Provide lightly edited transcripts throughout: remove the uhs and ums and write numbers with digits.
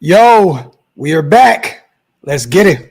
Yo, we are back. Let's get it.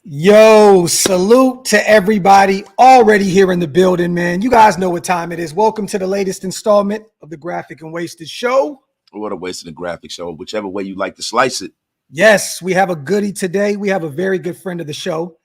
Yo, salute to everybody already here in the building, man. You guys know what time it is. Welcome to the latest installment of the Graphic and Wasted Show. What a Wasted and Graphic Show, whichever way you like to slice it. Yes, we have a goodie today. We have a very good friend of the show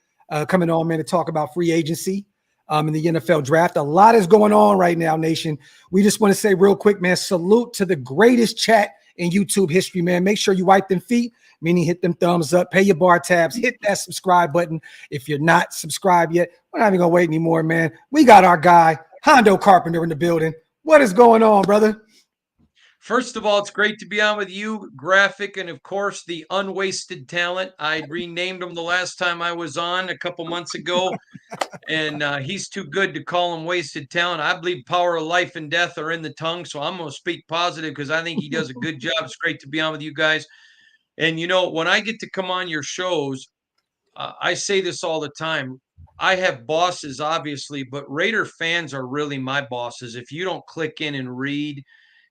coming on, man, to talk about free agency in the NFL draft. A lot is going on right now, nation. We just want to say real quick, man, salute to the greatest chat in YouTube history, man. Make sure you wipe them feet, meaning hit them thumbs up, pay your bar tabs, hit that subscribe button. If you're not subscribed yet, we're not even going to wait anymore, man. We got our guy, Hondo Carpenter, in the building. What is going on, brother? First of all, it's great to be on with you, Graphk, and of course, the unwasted talent. I renamed him the last time I was on a couple months ago, and he's too good to call him wasted talent. I believe power of life and death are in the tongue, so I'm going to speak positive because I think he does a good job. It's great to be on with you guys. And, you know, when I get to come on your shows, I say this all the time. I have bosses, obviously, but Raider fans are really my bosses. If you don't click in and read,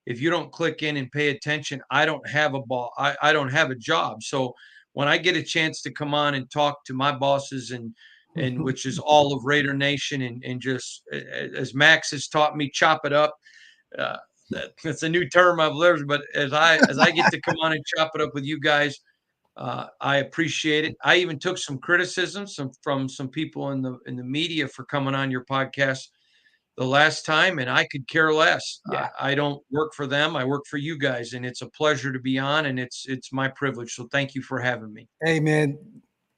if you don't click in and pay attention, I don't have a ball. I don't have a job. So when I get a chance to come on and talk to my bosses and which is all of Raider Nation and just as Max has taught me, chop it up. That's a new term I've learned, but as I get to come on and chop it up with you guys, I appreciate it. I even took some criticism from some people in the media for coming on your podcast the last time, and I could care less. Yeah. I don't work for them. I work for you guys, and it's a pleasure to be on, and it's my privilege. So thank you for having me. Hey, man,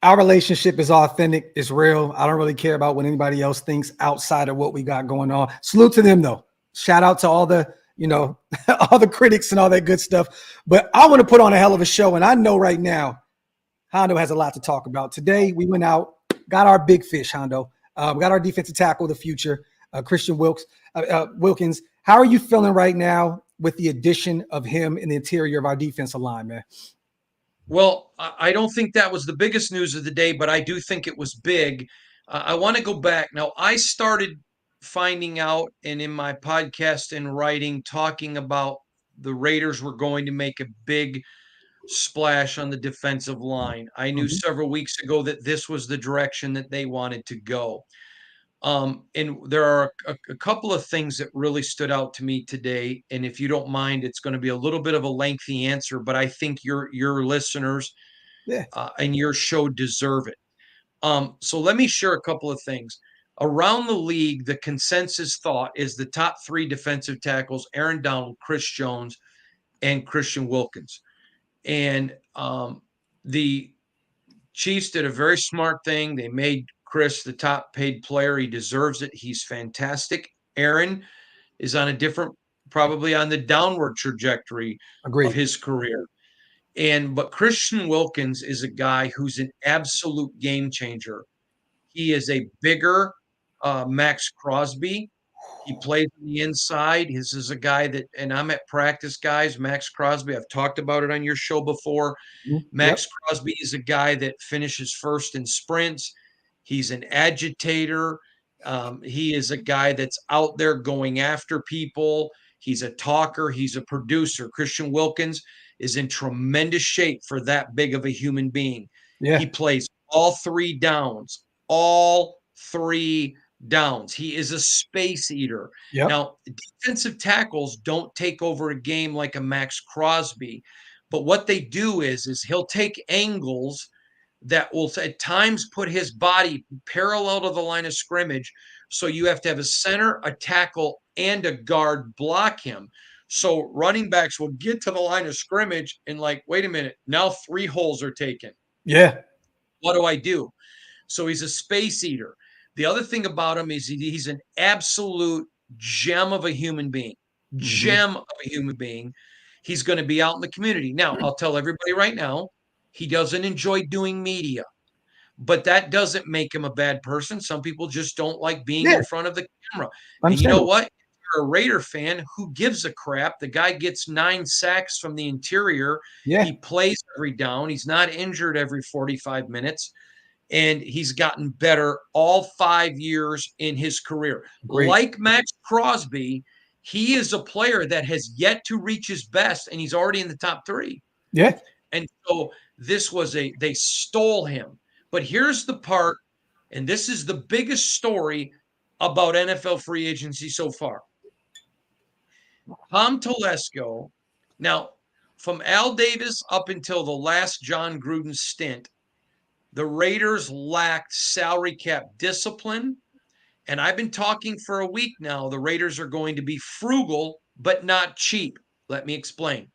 our relationship is authentic. It's real. I don't really care about what anybody else thinks outside of what we got going on. Salute to them, though. Shout out to all the, all the critics and all that good stuff. But I want to put on a hell of a show, and I know right now Hondo has a lot to talk about. Today, we went out, got our big fish, Hondo. We got our defensive tackle of the future, Christian Wilkins. How are you feeling right now with the addition of him in the interior of our defensive line, man? Well, I don't think that was the biggest news of the day, but I do think it was big. I want to go back. Now, I started finding out and in my podcast and writing, talking about the Raiders were going to make a big splash on the defensive line. I knew several weeks ago that this was the direction that they wanted to go. And there are a couple of things that really stood out to me today. And if you don't mind, it's going to be a little bit of a lengthy answer, but I think your listeners and your show deserve it. So let me share a couple of things. Around the league, the consensus thought is the top three defensive tackles, Aaron Donald, Chris Jones, and Christian Wilkins. And the Chiefs did a very smart thing. They made Chris the top paid player. He deserves it. He's fantastic. Aaron is on a different, probably on the downward trajectory of his career. But Christian Wilkins is a guy who's an absolute game changer. He is a bigger Max Crosby. He plays on the inside. This is a guy that, and I'm at practice, guys, Max Crosby. I've talked about it on your show before. Max Crosby is a guy that finishes first in sprints. He's an agitator. He is a guy that's out there going after people. He's a talker. He's a producer. Christian Wilkins is in tremendous shape for that big of a human being. Yeah. He plays all three downs. He is a space eater. Yep. Now, defensive tackles don't take over a game like a Max Crosby, but what they do is he'll take angles that will at times put his body parallel to the line of scrimmage. So you have to have a center, a tackle, and a guard block him. So running backs will get to the line of scrimmage and like, wait a minute, now 3 holes are taken. Yeah. What do I do? So he's a space eater. The other thing about him is he's an absolute gem of a human being. Gem of a human being. He's going to be out in the community. Now, I'll tell everybody right now, he doesn't enjoy doing media, but that doesn't make him a bad person. Some people just don't like being in front of the camera. And you know what? If you're a Raider fan, who gives a crap? The guy gets 9 sacks from the interior. Yeah. He plays every down. He's not injured every 45 minutes. And he's gotten better all 5 years in his career. Great. Like Max Crosby, he is a player that has yet to reach his best, and he's already in the top 3. Yeah. And so this was they stole him. But here's the part, and this is the biggest story about NFL free agency so far. Tom Telesco, now from Al Davis up until the last John Gruden stint, the Raiders lacked salary cap discipline. And I've been talking for a week now. The Raiders are going to be frugal, but not cheap. Let me explain.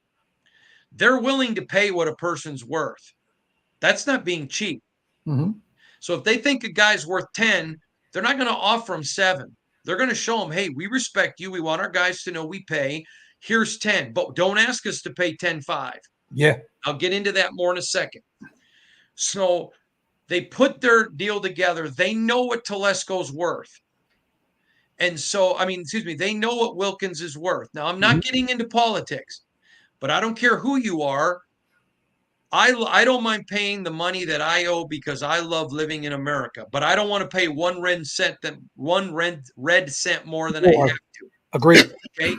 They're willing to pay what a person's worth. That's not being cheap. So if they think a guy's worth 10, they're not going to offer him 7. They're going to show him, hey, we respect you. We want our guys to know we pay. Here's 10, but don't ask us to pay 10.5. Yeah. I'll get into that more in a second. So they put their deal together. They know what Telesco's worth. And so, they know what Wilkins is worth. Now, I'm not getting into politics, but I don't care who you are. I don't mind paying the money that I owe because I love living in America, but I don't want to pay one red cent more than I have to. Agreed. Okay.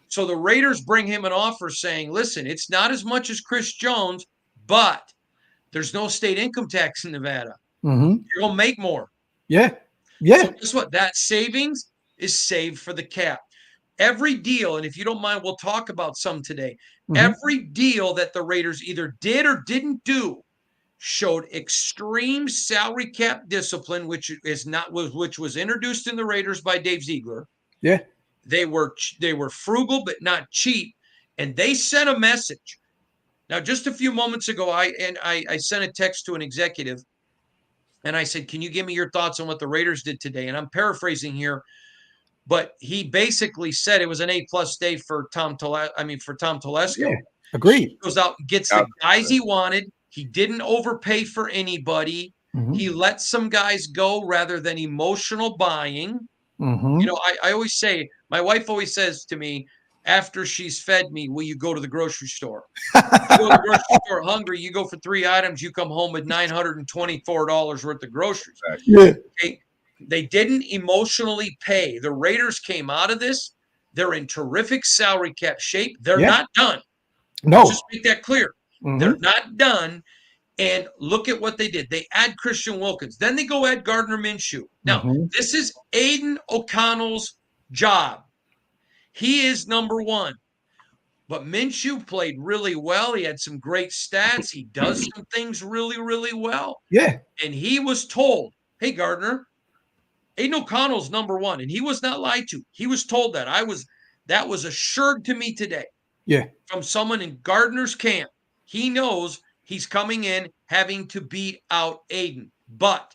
So the Raiders bring him an offer saying, listen, it's not as much as Chris Jones, but there's no state income tax in Nevada. You're going to make more. Yeah. Yeah. So guess what? That savings is saved for the cap. Every deal, and if you don't mind, we'll talk about some today. Every deal that the Raiders either did or didn't do showed extreme salary cap discipline, which was introduced in the Raiders by Dave Ziegler. Yeah. They were frugal but not cheap, and they sent a message. Now, just a few moments ago, I sent a text to an executive, and I said, "Can you give me your thoughts on what the Raiders did today?" And I'm paraphrasing here, but he basically said it was an A+ day for Tom Telesco. Yeah. Agreed. He goes out and gets the guys he wanted. He didn't overpay for anybody. He let some guys go rather than emotional buying. You know, I always say, my wife always says to me, after she's fed me, will you go to the grocery store? You go to the grocery store hungry, you go for 3 items, you come home with $924 worth of groceries. Yeah. Okay? They didn't emotionally pay. The Raiders came out of this. They're in terrific salary cap shape. They're not done. No. Just make that clear. They're not done. And look at what they did. They add Christian Wilkins. Then they go add Gardner Minshew. Now, this is Aiden O'Connell's job. He is number 1. But Minshew played really well. He had some great stats. He does some things really, really well. Yeah. And he was told, hey, Gardner, Aiden O'Connell's number 1. And he was not lied to. He was told that. That was assured to me today. Yeah. From someone in Gardner's camp. He knows he's coming in having to beat out Aiden. But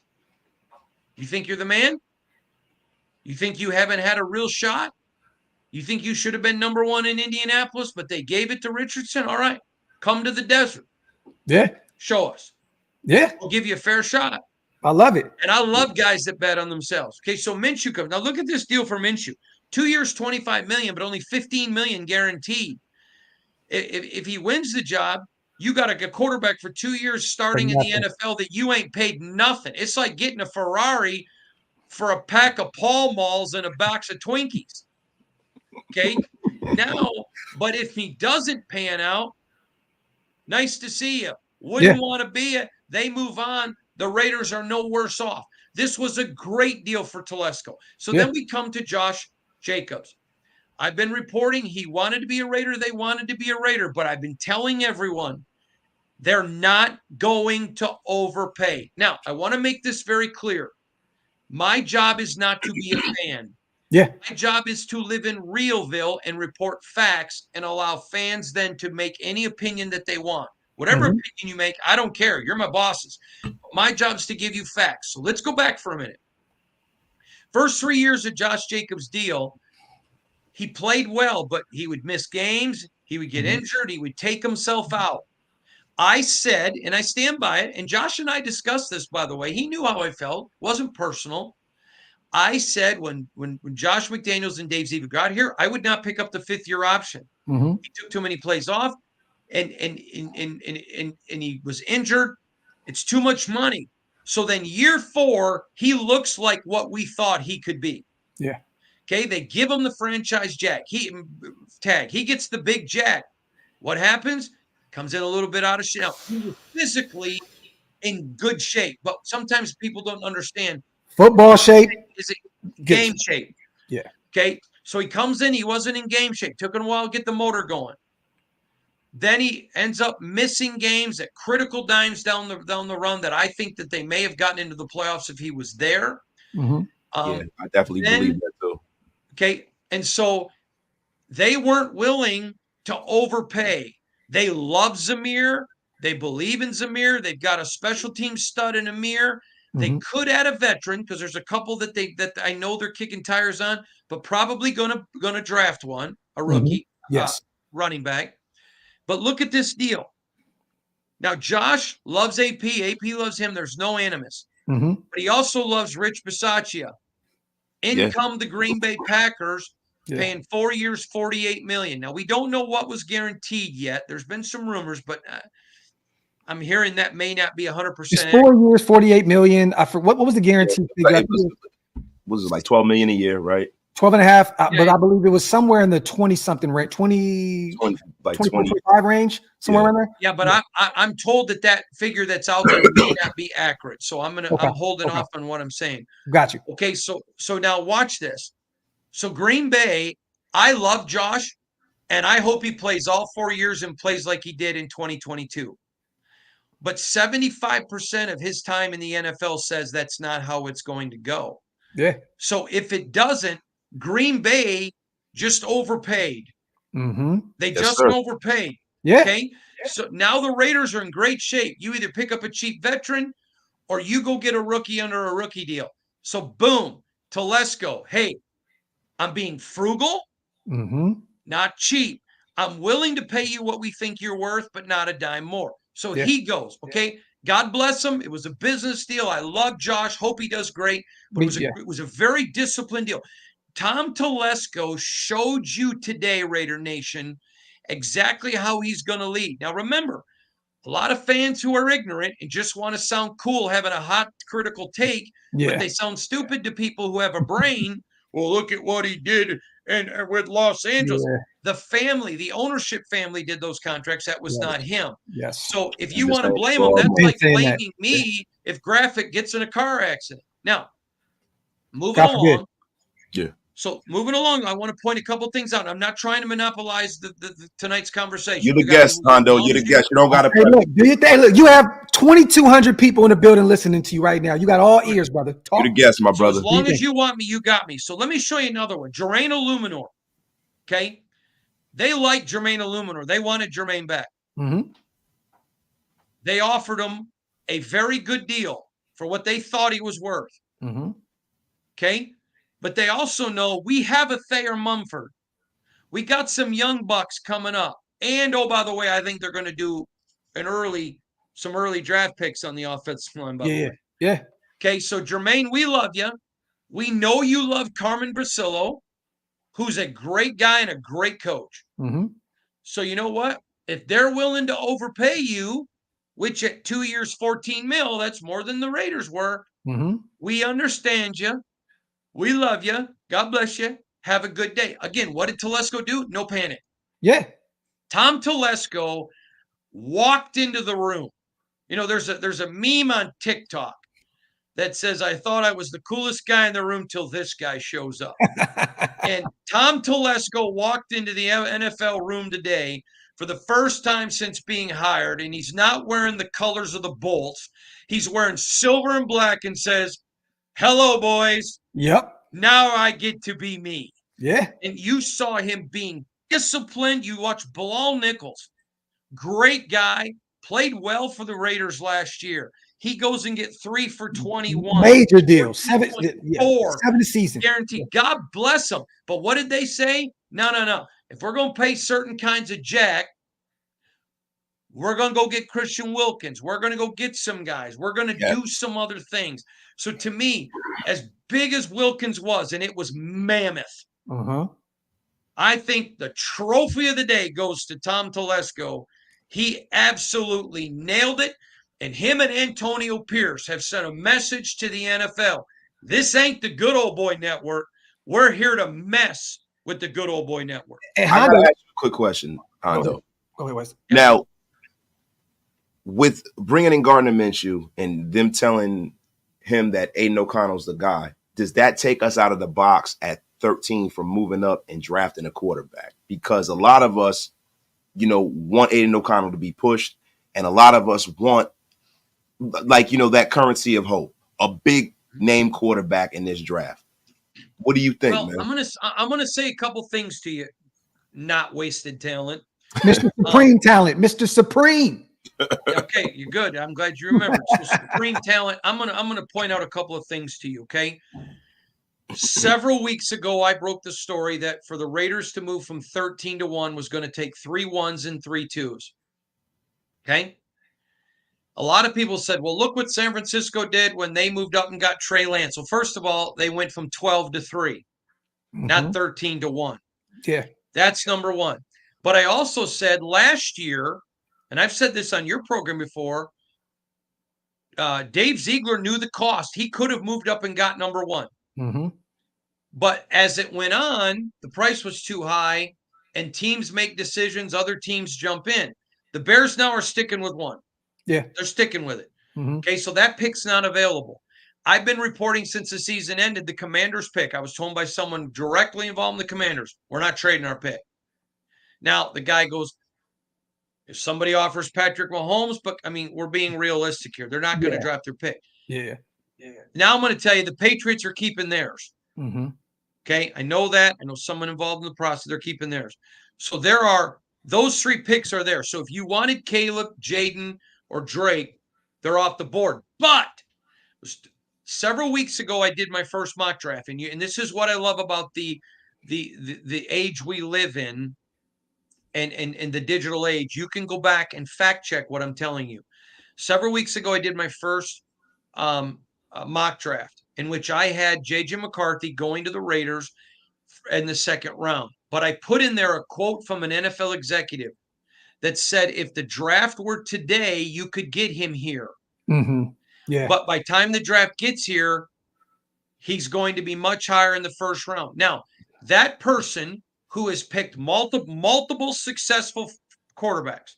you think you're the man? You think you haven't had a real shot? You think you should have been number 1 in Indianapolis, but they gave it to Richardson? All right, come to the desert. Yeah. Show us. Yeah. We'll give you a fair shot. I love it. And I love guys that bet on themselves. Okay, so Minshew comes. Now look at this deal for Minshew. 2 years, $25 million, but only $15 million guaranteed. If he wins the job, you got a quarterback for 2 years starting in the NFL that you ain't paid nothing. It's like getting a Ferrari for a pack of Pall Malls and a box of Twinkies. Okay, now, but if he doesn't pan out, nice to see you. Wouldn't want to be it. They move on. The Raiders are no worse off. This was a great deal for Telesco. So then we come to Josh Jacobs. I've been reporting he wanted to be a Raider. They wanted to be a Raider, but I've been telling everyone They're not going to overpay. Now, I want to make this very clear. My job is not to be a fan. Yeah. My job is to live in Realville and report facts and allow fans then to make any opinion that they want. Whatever opinion you make, I don't care. You're my bosses. My job is to give you facts. So let's go back for a minute. First 3 years of Josh Jacobs' deal, he played well, but he would miss games. He would get injured. He would take himself out. I said, and I stand by it, and Josh and I discussed this, by the way. He knew how I felt. It wasn't personal. I said when Josh McDaniels and Dave Ziva got here, I would not pick up the fifth-year option. He took too many plays off, and he was injured. It's too much money. So then year 4, he looks like what we thought he could be. Yeah. Okay, they give him the franchise tag. He gets the big jack. What happens? Comes in a little bit out of shape. Now, he was physically in good shape, but sometimes people don't understand. Football shape. Is it game shape? Yeah. Okay, so he comes in. He wasn't in game shape. Took him a while to get the motor going. Then he ends up missing games at critical times down the run that I think that they may have gotten into the playoffs if he was there. Yeah, I definitely believe that too. Okay, and so they weren't willing to overpay. They love Zamir. They believe in Zamir. They've got a special team stud in Amir. They could add a veteran because there's a couple that I know they're kicking tires on, but probably gonna draft one, a rookie, running back. But look at this deal. Now Josh loves AP. AP loves him. There's no animus. But he also loves Rich Bisaccia. In come the Green Bay Packers. Paying 4 years, $48 million. Now, we don't know what was guaranteed yet. There's been some rumors, but I'm hearing that may not be 100%. It's 4 years, $48 million. What was the guarantee? Was it like $12 million a year, right? 12 and a half, but I believe it was somewhere in the 20-something range, 25 range, somewhere around there. Yeah, but I'm told that figure that's out there may not be accurate. So I'm holding off on what I'm saying. Got you. Okay, so now watch this. So Green Bay, I love Josh, and I hope he plays all 4 years and plays like he did in 2022. But 75% of his time in the NFL says that's not how it's going to go. Yeah. So if it doesn't, Green Bay just overpaid. They overpaid. Yeah. Okay. So now the Raiders are in great shape. You either pick up a cheap veteran or you go get a rookie under a rookie deal. So boom, Telesco. Hey, I'm being frugal, not cheap. I'm willing to pay you what we think you're worth, but not a dime more. So he goes, okay? God bless him. It was a business deal. I love Josh. Hope he does great. But it was a very disciplined deal. Tom Telesco showed you today, Raider Nation, exactly how he's going to lead. Now, remember, a lot of fans who are ignorant and just want to sound cool having a hot critical take, but they sound stupid to people who have a brain. Well, look at what he did and with Los Angeles. The family, the ownership family did those contracts. That was not him. Yes. So if you want to blame him, that's like blaming me if Graphk gets in a car accident. Now, moving along. Yeah. So moving along, I want to point a couple things out. I'm not trying to monopolize the tonight's conversation. You're the guest, Hondo. You're the guest. You don't got to. Look, do your thing. Look, you have 2,200 people in the building listening to you right now. You got all ears, brother. Talk. You're the guest, my brother. As long as you want me, you got me. So let me show you another one. Jermaine Illuminor. Okay. They like Jermaine Illuminor. They wanted Jermaine back. They offered him a very good deal for what they thought he was worth. Okay. But they also know we have a Thayer Mumford. We got some young bucks coming up. And, oh, by the way, I think they're going to do some early draft picks on the offensive line, by the way. Yeah. Okay, so, Jermaine, we love you. We know you love Carmen Brasillo, who's a great guy and a great coach. So, you know what? If they're willing to overpay you, which at 2 years, $14 million, that's more than the Raiders were, we understand you. We love you. God bless you. Have a good day. Again, what did Telesco do? No panic. Yeah. Tom Telesco walked into the room. You know, there's a meme on TikTok that says, I thought I was the coolest guy in the room till this guy shows up. And Tom Telesco walked into the NFL room today for the first time since being hired, and he's not wearing the colors of the Bolts. He's wearing silver and black and says, "Hello, boys. Yep. Now I get to be me." Yeah. And you saw him being disciplined. You watch Bilal Nichols, great guy, played well for the Raiders last year. He goes and get 3 for 21. Major deal. 7 season. Guaranteed. God bless him. But what did they say? No. If we're going to pay certain kinds of jack, we're going to go get Christian Wilkins. We're going to go get some guys. We're going to do some other things. So to me, as big as Wilkins was, and it was mammoth, I think the trophy of the day goes to Tom Telesco. He absolutely nailed it. And him and Antonio Pierce have sent a message to the NFL. This ain't the good old boy network. We're here to mess with the good old boy network. I got to ask you a quick question, Hondo. Go ahead, Wes. Now, with bringing in Gardner Minshew and them telling him that Aiden O'Connell's the guy, does that take us out of the box at 13 from moving up and drafting a quarterback? Because a lot of us, want Aiden O'Connell to be pushed, and a lot of us want, that currency of hope, a big name quarterback in this draft. What do you think, man? I'm gonna say a couple things to you. Not wasted talent, Mr. Supreme talent, Mr. Supreme. Okay, you're good. I'm glad you remembered. So supreme talent. I'm gonna point out a couple of things to you. Okay. Several weeks ago, I broke the story that for the Raiders to move from 13 to 1 was going to take 3 1s and 3 2s. Okay. A lot of people said, well, look what San Francisco did when they moved up and got Trey Lance. Well, first of all, they went from 12 to 3, not 13 to 1. Yeah. That's number one. But I also said last year, and I've said this on your program before, Dave Ziegler knew the cost. He could have moved up and got number 1. But as it went on, the price was too high, and teams make decisions. Other teams jump in. The Bears now are sticking with 1. Yeah. They're sticking with it. Okay, so that pick's not available. I've been reporting since the season ended the Commanders pick. I was told by someone directly involved in the Commanders, we're not trading our pick. Now, the guy goes, if somebody offers Patrick Mahomes, but I mean, we're being realistic here. They're not going to drop their pick. Yeah. Now I'm going to tell you the Patriots are keeping theirs. Okay, I know that. I know someone involved in the process. They're keeping theirs. So those 3 picks are there. So if you wanted Caleb, Jaden, or Drake, they're off the board. But several weeks ago, I did my first mock draft, and this is what I love about the age we live in, and the digital age. You can go back and fact check what I'm telling you. Several weeks ago, I did my first mock draft in which I had J.J. McCarthy going to the Raiders in the 2nd round. But I put in there a quote from an NFL executive that said, if the draft were today, you could get him here. Yeah. But by the time the draft gets here, he's going to be much higher in the 1st round. Now, that person who has picked multiple successful quarterbacks,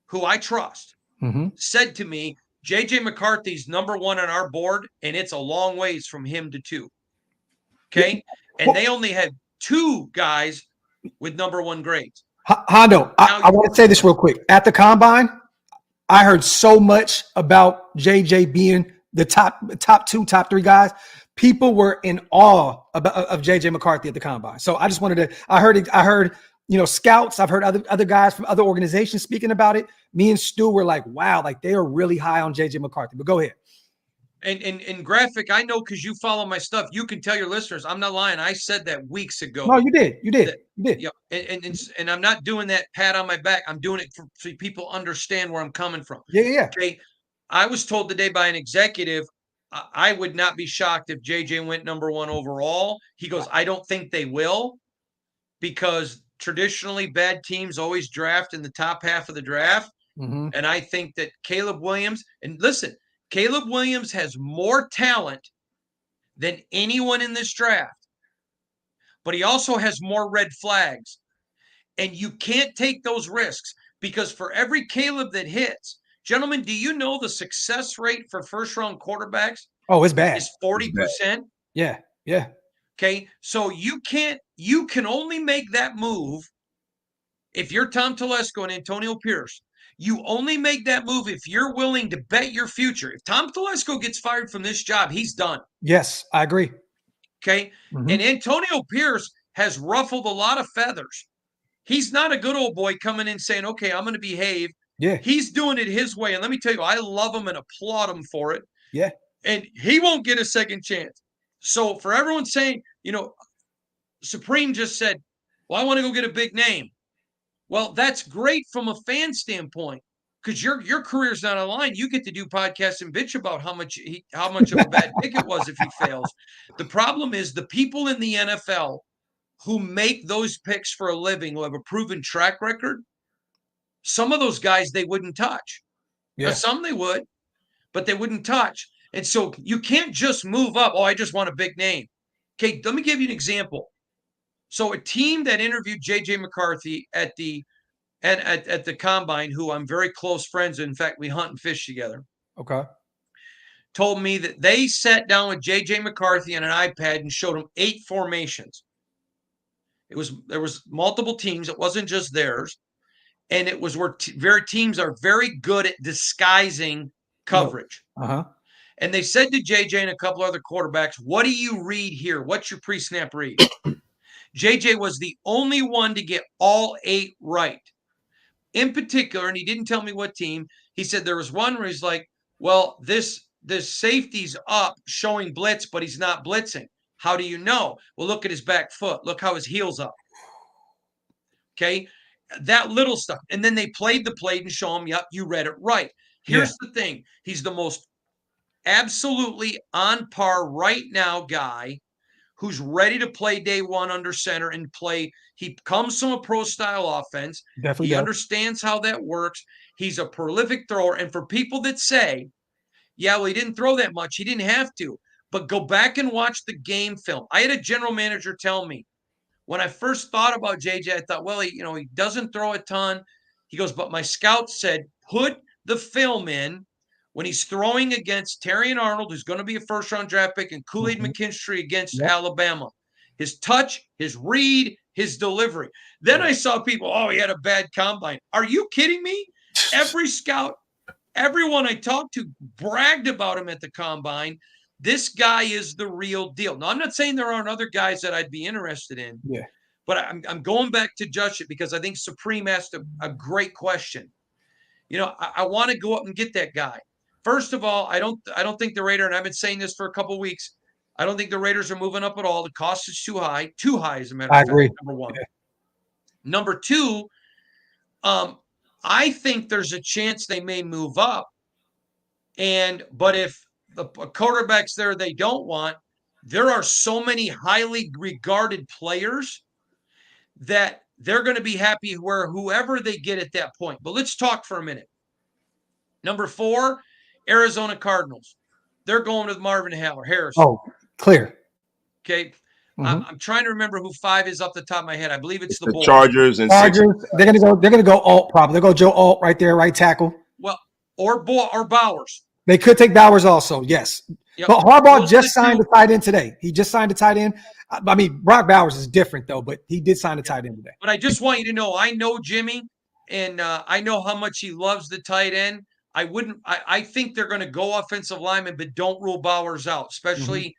who I trust, said to me, J.J. McCarthy's number 1 on our board, and it's a long ways from him to 2. Okay? And they only had 2 guys with number 1 grades. Hondo, I want to say this real quick. At the Combine, I heard so much about JJ being the top 2, top 3 guys. People were in awe of JJ McCarthy at the Combine. So I just wanted to. I heard, scouts. I've heard other guys from other organizations speaking about it. Me and Stu were like, wow, like they are really high on JJ McCarthy. But go ahead. And Graphk, I know because you follow my stuff. You can tell your listeners, I'm not lying. I said that weeks ago. No, you did. You did. Yeah. And I'm not doing that pat on my back. I'm doing it so people understand where I'm coming from. Yeah. Okay. I was told today by an executive, I would not be shocked if JJ went number 1 overall. He goes, I don't think they will, because traditionally bad teams always draft in the top half of the draft. And I think that Caleb Williams, and listen, Caleb Williams has more talent than anyone in this draft, but he also has more red flags. And you can't take those risks, because for every Caleb that hits, gentlemen, do you know the success rate for 1st-round quarterbacks? Oh, it's bad. Is 40%. Yeah. Okay. So you can only make that move If you're Tom Telesco and Antonio Pierce, you only make that move if you're willing to bet your future. If Tom Telesco gets fired from this job, he's done. Yes, I agree. Okay. And Antonio Pierce has ruffled a lot of feathers. He's not a good old boy coming in saying, okay, I'm going to behave. Yeah. He's doing it his way. And let me tell you, I love him and applaud him for it. Yeah. And he won't get a second chance. So for everyone saying, Supreme just said, well, I want to go get a big name. Well, that's great from a fan standpoint because your career's not on the line. You get to do podcasts and bitch about how much of a bad pick it was if he fails. The problem is the people in the NFL who make those picks for a living, who have a proven track record, some of those guys they wouldn't touch. Yeah. Now, some they would, but they wouldn't touch. And so you can't just move up. Oh, I just want a big name. Okay, let me give you an example. So a team that interviewed J.J. McCarthy at the combine, who I'm very close friends with, in fact, we hunt and fish together. Okay. Told me that they sat down with J.J. McCarthy on an iPad and showed him 8 formations. There was multiple teams. It wasn't just theirs. And it was where teams are very good at disguising coverage. Uh-huh. And they said to JJ and a couple other quarterbacks, what do you read here? What's your pre-snap read? JJ was the only one to get all 8 right. In particular, and he didn't tell me what team, he said there was one where he's like, well, this safety's up showing blitz, but he's not blitzing. How do you know? Well, look at his back foot. Look how his heel's up. Okay? That little stuff. And then they played the play and show him, yep, you read it right. Here's the thing. He's the most absolutely on par right now guy who's ready to play day one under center and play. He comes from a pro-style offense. Definitely he understands how that works. He's a prolific thrower. And for people that say, yeah, well, he didn't throw that much. He didn't have to. But go back and watch the game film. I had a general manager tell me, when I first thought about JJ, I thought, well, he doesn't throw a ton. He goes, but my scout said, put the film in when he's throwing against Terrion Arnold, who's going to be a first-round draft pick, and Kool-Aid McKinstry against Alabama. His touch, his read, his delivery. Then I saw people, oh, he had a bad combine. Are you kidding me? Every scout, everyone I talked to bragged about him at the combine. This guy is the real deal. Now, I'm not saying there aren't other guys that I'd be interested in. Yeah. But I'm going back to judge it because I think Supreme asked a great question. I want to go up and get that guy. First of all, I don't think the Raiders, and I've been saying this for a couple of weeks, I don't think the Raiders are moving up at all. The cost is too high as a matter of fact. I agree. Number one. Yeah. Number two, I think there's a chance they may move up. But if the quarterbacks there they don't want, there are so many highly regarded players that they're going to be happy where whoever they get at that point. But let's talk for a minute. Number 4, Arizona Cardinals. They're going with Marvin Harrison. Oh, clear. Okay. I'm trying to remember who 5 is off the top of my head. I believe it's the Bulls. Chargers and Chargers. They're gonna go alt probably. They'll go Joe Alt right there, right tackle. Well, or Bowers. They could take Bowers also, yes. Yep. But Harbaugh just signed a tight end today. He just signed a tight end. I mean, Brock Bowers is different though, but he did sign a tight end today. But I just want you to know, I know Jimmy, and I know how much he loves the tight end. I think they're going to go offensive lineman, but don't rule Bowers out, especially.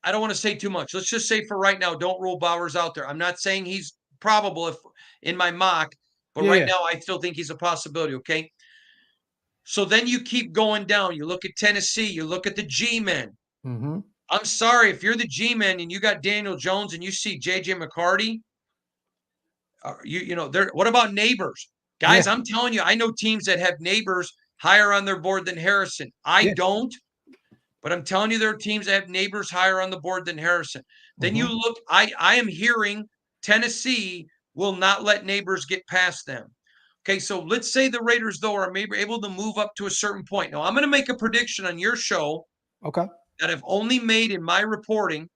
I don't want to say too much. Let's just say for right now, don't rule Bowers out there. I'm not saying he's probable in my mock, but right now I still think he's a possibility. Okay. So then you keep going down. You look at Tennessee. You look at the G-men. I'm sorry, if you're the G-men and you got Daniel Jones and you see J.J. McCarty, what about Neighbors? Guys, I'm telling you, I know teams that have Neighbors higher on their board than Harrison. I don't, but I'm telling you there are teams that have Neighbors higher on the board than Harrison. Then you look, I am hearing Tennessee will not let Neighbors get past them. Okay, so let's say the Raiders, though, are maybe able to move up to a certain point. Now, I'm going to make a prediction on your show that I've only made in my reporting.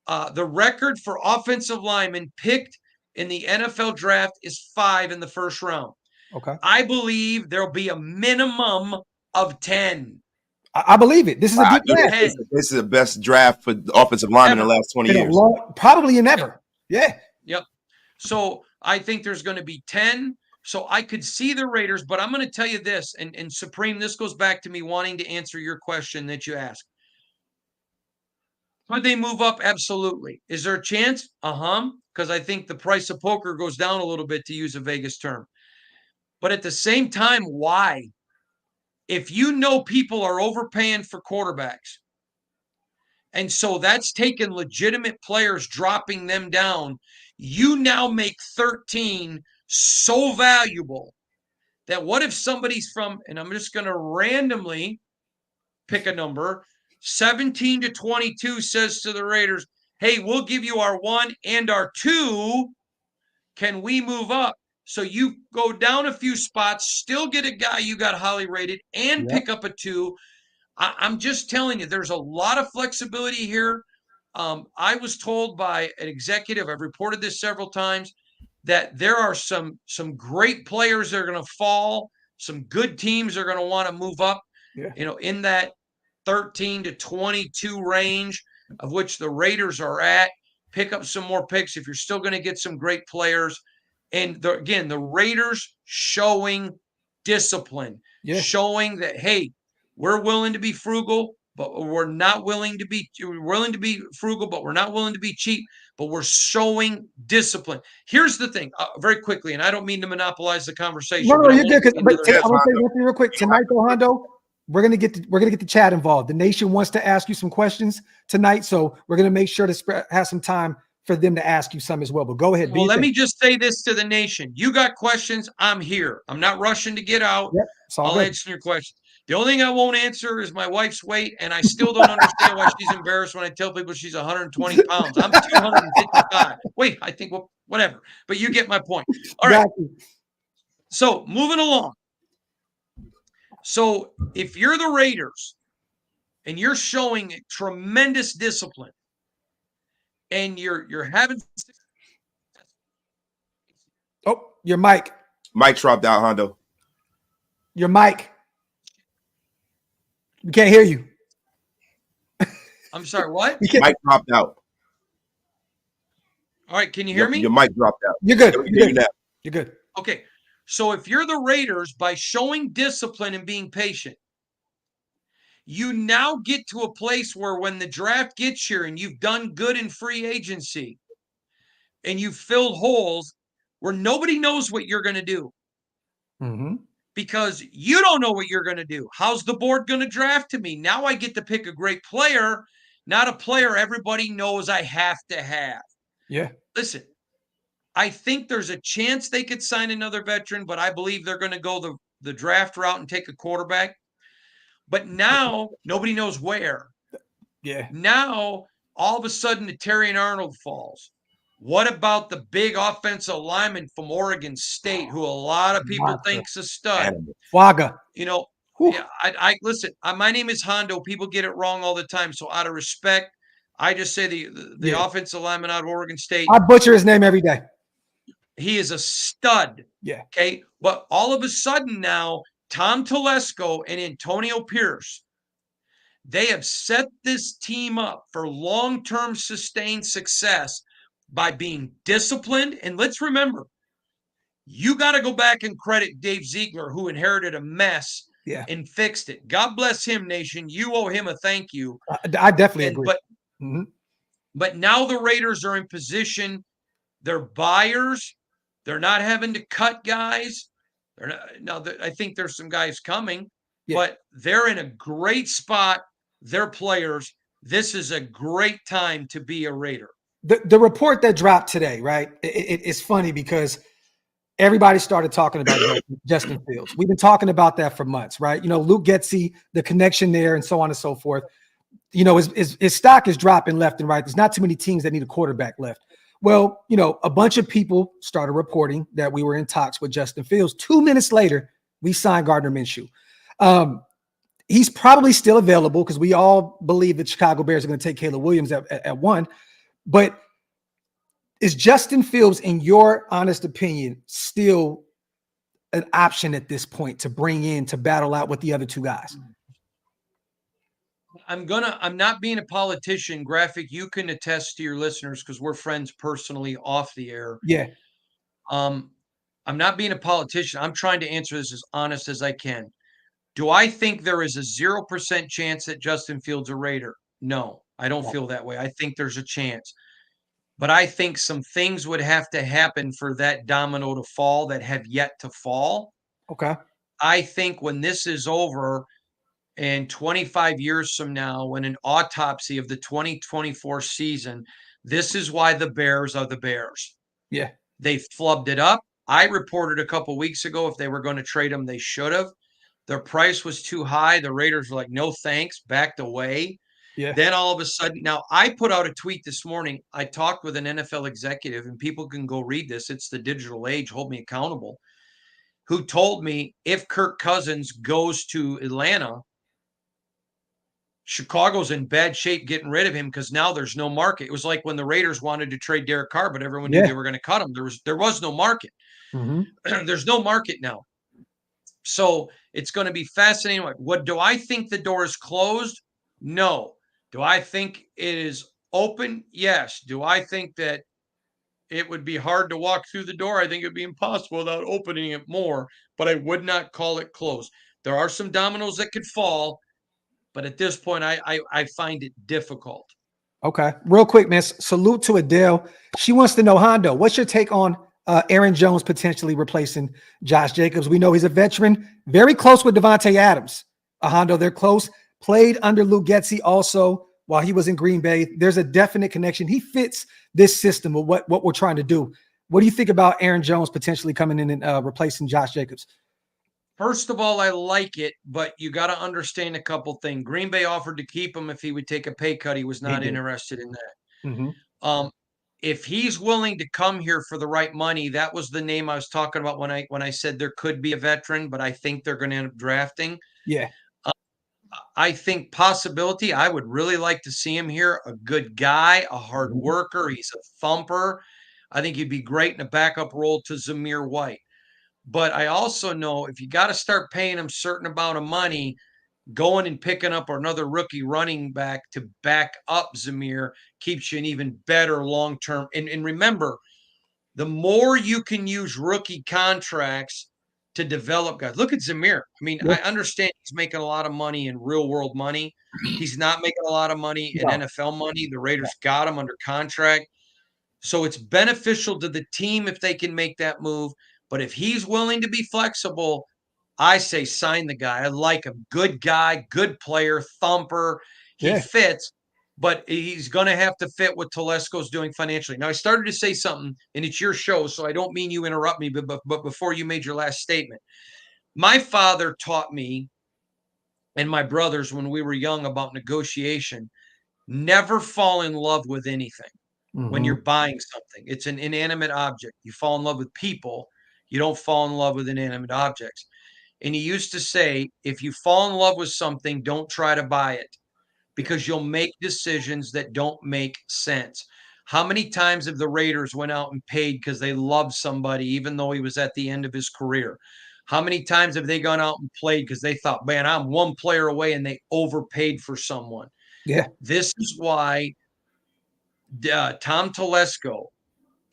The record for offensive linemen picked in the NFL draft is 5 in the first round. Okay. I believe there'll be a minimum of 10. I believe it. This is a good draft. This is the best draft for offensive linemen in the last 20 years. Probably in ever. Yeah. Yep. So I think there's going to be 10. So I could see the Raiders, but I'm going to tell you this, and Supreme, this goes back to me wanting to answer your question that you asked. Could they move up? Absolutely. Is there a chance? Because I think the price of poker goes down a little bit, to use a Vegas term. But at the same time, why? If you know people are overpaying for quarterbacks, and so that's taken legitimate players, dropping them down, you now make 13 so valuable that what if somebody's from, and I'm just going to randomly pick a number, 17 to 22 says to the Raiders, hey, we'll give you our 1 and our 2. Can we move up? So you go down a few spots, still get a guy you got highly rated, and pick up a 2. I'm just telling you, there's a lot of flexibility here. I was told by an executive, I've reported this several times, that there are some great players that are going to fall. Some good teams are going to want to move up, in that 13 to 22 range, of which the Raiders are at. Pick up some more picks if you're still going to get some great players. And the Raiders showing discipline, showing that, hey, we're willing to be frugal, but we're not willing to be frugal, but we're not willing to be cheap, but we're showing discipline. Here's the thing, very quickly, and I don't mean to monopolize the conversation. No, you're good. But I want to say one thing real quick. Tonight, though, Hondo, we're gonna get the chat involved. The nation wants to ask you some questions tonight, so we're gonna make sure to have some time for them to ask you some as well. But go ahead. Well, let me just say this to the nation. You got questions, I'm here. I'm not rushing to get out. Yep, I'll answer your questions. The only thing I won't answer is my wife's weight, and I still don't understand why she's embarrassed when I tell people she's 120 pounds. I'm 255. Wait, I think, well, whatever. But you get my point. All right. So moving along. So if you're the Raiders and you're showing tremendous discipline and you're having... Oh, your mic. Mike dropped out, Hondo. Your mic. We can't hear you. I'm sorry, what? Mike dropped out. All right, can you hear me? Your mic dropped out. You're good. You're good. Okay, so if you're the Raiders, by showing discipline and being patient, you now get to a place where when the draft gets here and you've done good in free agency and you've filled holes where nobody knows what you're going to do. Because you don't know what you're going to do. How's the board going to draft to me? Now I get to pick a great player, not a player everybody knows I have to have. Yeah. Listen, I think there's a chance they could sign another veteran, but I believe they're going to go the draft route and take a quarterback. But now nobody knows where. Yeah. Now all of a sudden the Terrion Arnold falls. What about the big offensive lineman from Oregon State, who a lot of people think's a stud? Waga. Yeah, I listen. My name is Hondo. People get it wrong all the time. So out of respect, I just say the offensive lineman out of Oregon State. I butcher his name every day. He is a stud. Yeah. Okay. But all of a sudden now, Tom Telesco and Antonio Pierce, they have set this team up for long-term sustained success by being disciplined. And let's remember, you got to go back and credit Dave Ziegler, who inherited a mess and fixed it. God bless him, nation. You owe him a thank you. I definitely agree. But now the Raiders are in position. They're buyers. They're not having to cut guys. I think there's some guys coming, but they're in a great spot. They're players. This is a great time to be a Raider. The report that dropped today, right? It's funny because everybody started talking about Justin Fields. We've been talking about that for months, right? Luke Getsy, the connection there, and so on and so forth. His stock is dropping left and right. There's not too many teams that need a quarterback left. Well, a bunch of people started reporting that we were in talks with Justin Fields. 2 minutes later, we signed Gardner Minshew. He's probably still available because we all believe that Chicago Bears are going to take Caleb Williams at 1. But is Justin Fields, in your honest opinion, still an option at this point to bring in to battle out with the other 2 guys? I'm not being a politician. Graphk, you can attest to your listeners because we're friends personally off the air. Yeah. I'm not being a politician. I'm trying to answer this as honest as I can. Do I think there is a 0% chance that Justin Fields a Raider? No, I don't feel that way. I think there's a chance. But I think some things would have to happen for that domino to fall that have yet to fall. Okay. I think when this is over and 25 years from now, when an autopsy of the 2024 season, this is why the Bears are the Bears. Yeah. They flubbed it up. I reported a couple weeks ago if they were going to trade him, they should have. Their price was too high. The Raiders were like, no thanks, backed away. Yeah. Then all of a sudden, now I put out a tweet this morning. I talked with an NFL executive, and people can go read this. It's the digital age, hold me accountable, who told me if Kirk Cousins goes to Atlanta, Chicago's in bad shape getting rid of him because now there's no market. It was like when the Raiders wanted to trade Derek Carr, but everyone knew they were going to cut him. There was no market. There's no market now. So it's going to be fascinating. What do I think the door is closed? No. Do I think it is open? Yes. Do I think that it would be hard to walk through the door? I think it would be impossible without opening it more, but I would not call it closed. There are some dominoes that could fall, but at this point, I find it difficult. Okay. Real quick, miss. Salute to Adele. She wants to know, Hondo, what's your take on Aaron Jones potentially replacing Josh Jacobs? We know he's a veteran, very close with Devontae Adams. Hondo, they're close. Played under Luke Getsy also while he was in Green Bay. There's a definite connection. He fits this system of what we're trying to do. What do you think about Aaron Jones potentially coming in and replacing Josh Jacobs? First of all, I like it, but you got to understand a couple things. Green Bay offered to keep him if he would take a pay cut. He was not interested in that. If he's willing to come here for the right money, that was the name I was talking about when I said there could be a veteran, but I think they're going to end up drafting. Yeah. I think possibility. I would really like to see him here. A good guy, a hard worker. He's a thumper. I think he'd be great in a backup role to Zamir White. But I also know if you got to start paying him a certain amount of money, going and picking up another rookie running back to back up Zamir keeps you an even better long-term. And remember, the more you can use rookie contracts to develop guys. Look at Zamir. I mean, I understand he's making a lot of money in real world money. He's not making a lot of money in NFL money. The Raiders got him under contract. So it's beneficial to the team if they can make that move. But if he's willing to be flexible, I say sign the guy. I like him. Good guy, good player, thumper. He fits, but he's going to have to fit what Telesco's doing financially. Now, I started to say something, and it's your show, so I don't mean you interrupt me, but before you made your last statement, my father taught me and my brothers when we were young about negotiation, never fall in love with anything when you're buying something. It's an inanimate object. You fall in love with people. You don't fall in love with inanimate objects. And he used to say, if you fall in love with something, don't try to buy it because you'll make decisions that don't make sense. How many times have the Raiders went out and paid because they loved somebody, even though he was at the end of his career? How many times have they gone out and played because they thought, man, I'm one player away, and they overpaid for someone? Yeah. This is why Tom Telesco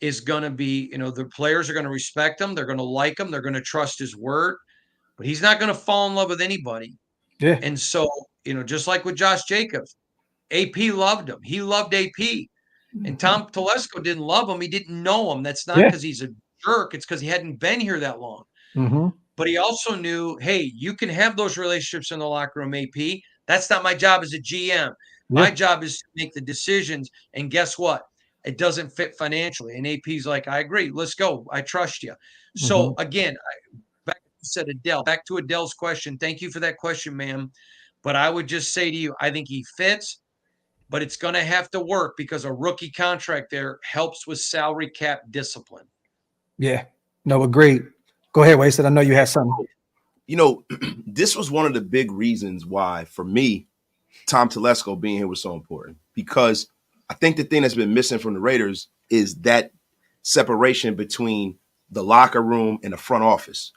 is going to be, the players are going to respect him. They're going to like him. They're going to trust his word. But he's not going to fall in love with anybody. Yeah. And so, just like with Josh Jacobs, AP loved him. He loved AP. And Tom Telesco didn't love him. He didn't know him. That's not because he's a jerk. It's because he hadn't been here that long. But he also knew, hey, you can have those relationships in the locker room, AP. That's not my job as a GM. My job is to make the decisions. And guess what? It doesn't fit financially. And AP's like, I agree. Let's go. I trust you. So again, back to Adele's question. Thank you for that question, ma'am. But I would just say to you, I think he fits, but it's going to have to work because a rookie contract there helps with salary cap discipline. Yeah. No, agreed. Go ahead, Wasted. I know you had something. This was one of the big reasons why, for me, Tom Telesco being here was so important, because I think the thing that's been missing from the Raiders is that separation between the locker room and the front office.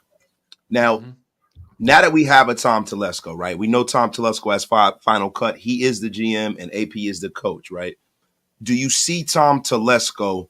Now that we have a Tom Telesco, right? We know Tom Telesco has final cut. He is the GM and AP is the coach, right? Do you see Tom Telesco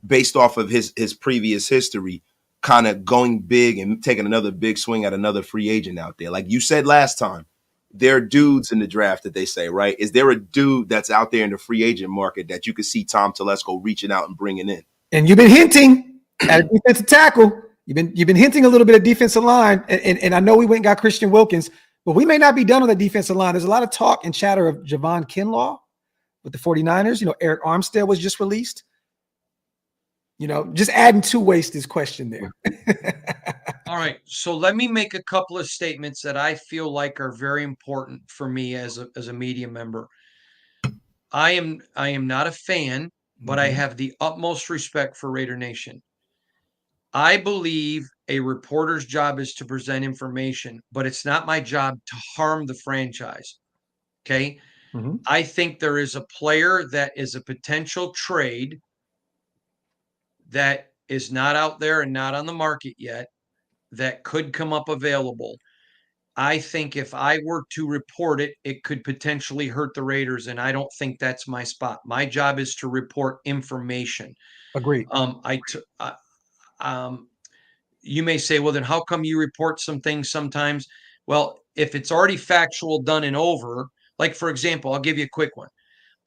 based off of his previous history, kind of going big and taking another big swing at another free agent out there. Like you said last time, there are dudes in the draft that they say, right? Is there a dude that's out there in the free agent market that you could see Tom Telesco reaching out and bringing in? And you've been hinting at a defensive tackle. You've been hinting a little bit of defensive line. And I know we went and got Christian Wilkins, but we may not be done on the defensive line. There's a lot of talk and chatter of Javon Kinlaw with the 49ers. You know, Eric Armstead was just released. You know, just adding two ways to this question there. All right. So let me make a couple of statements that I feel like are very important for me as a media member. I am not a fan, but I have the utmost respect for Raider Nation. I believe a reporter's job is to present information, but it's not my job to harm the franchise. Okay. Mm-hmm. I think there is a player that is a potential trade that is not out there and not on the market yet that could come up available. I think if I were to report it, it could potentially hurt the Raiders, and I don't think that's my spot. My job is to report information. Agreed. You may say, well, then how come you report some things sometimes? Well, if it's already factual, done and over, like, for example, I'll give you a quick one.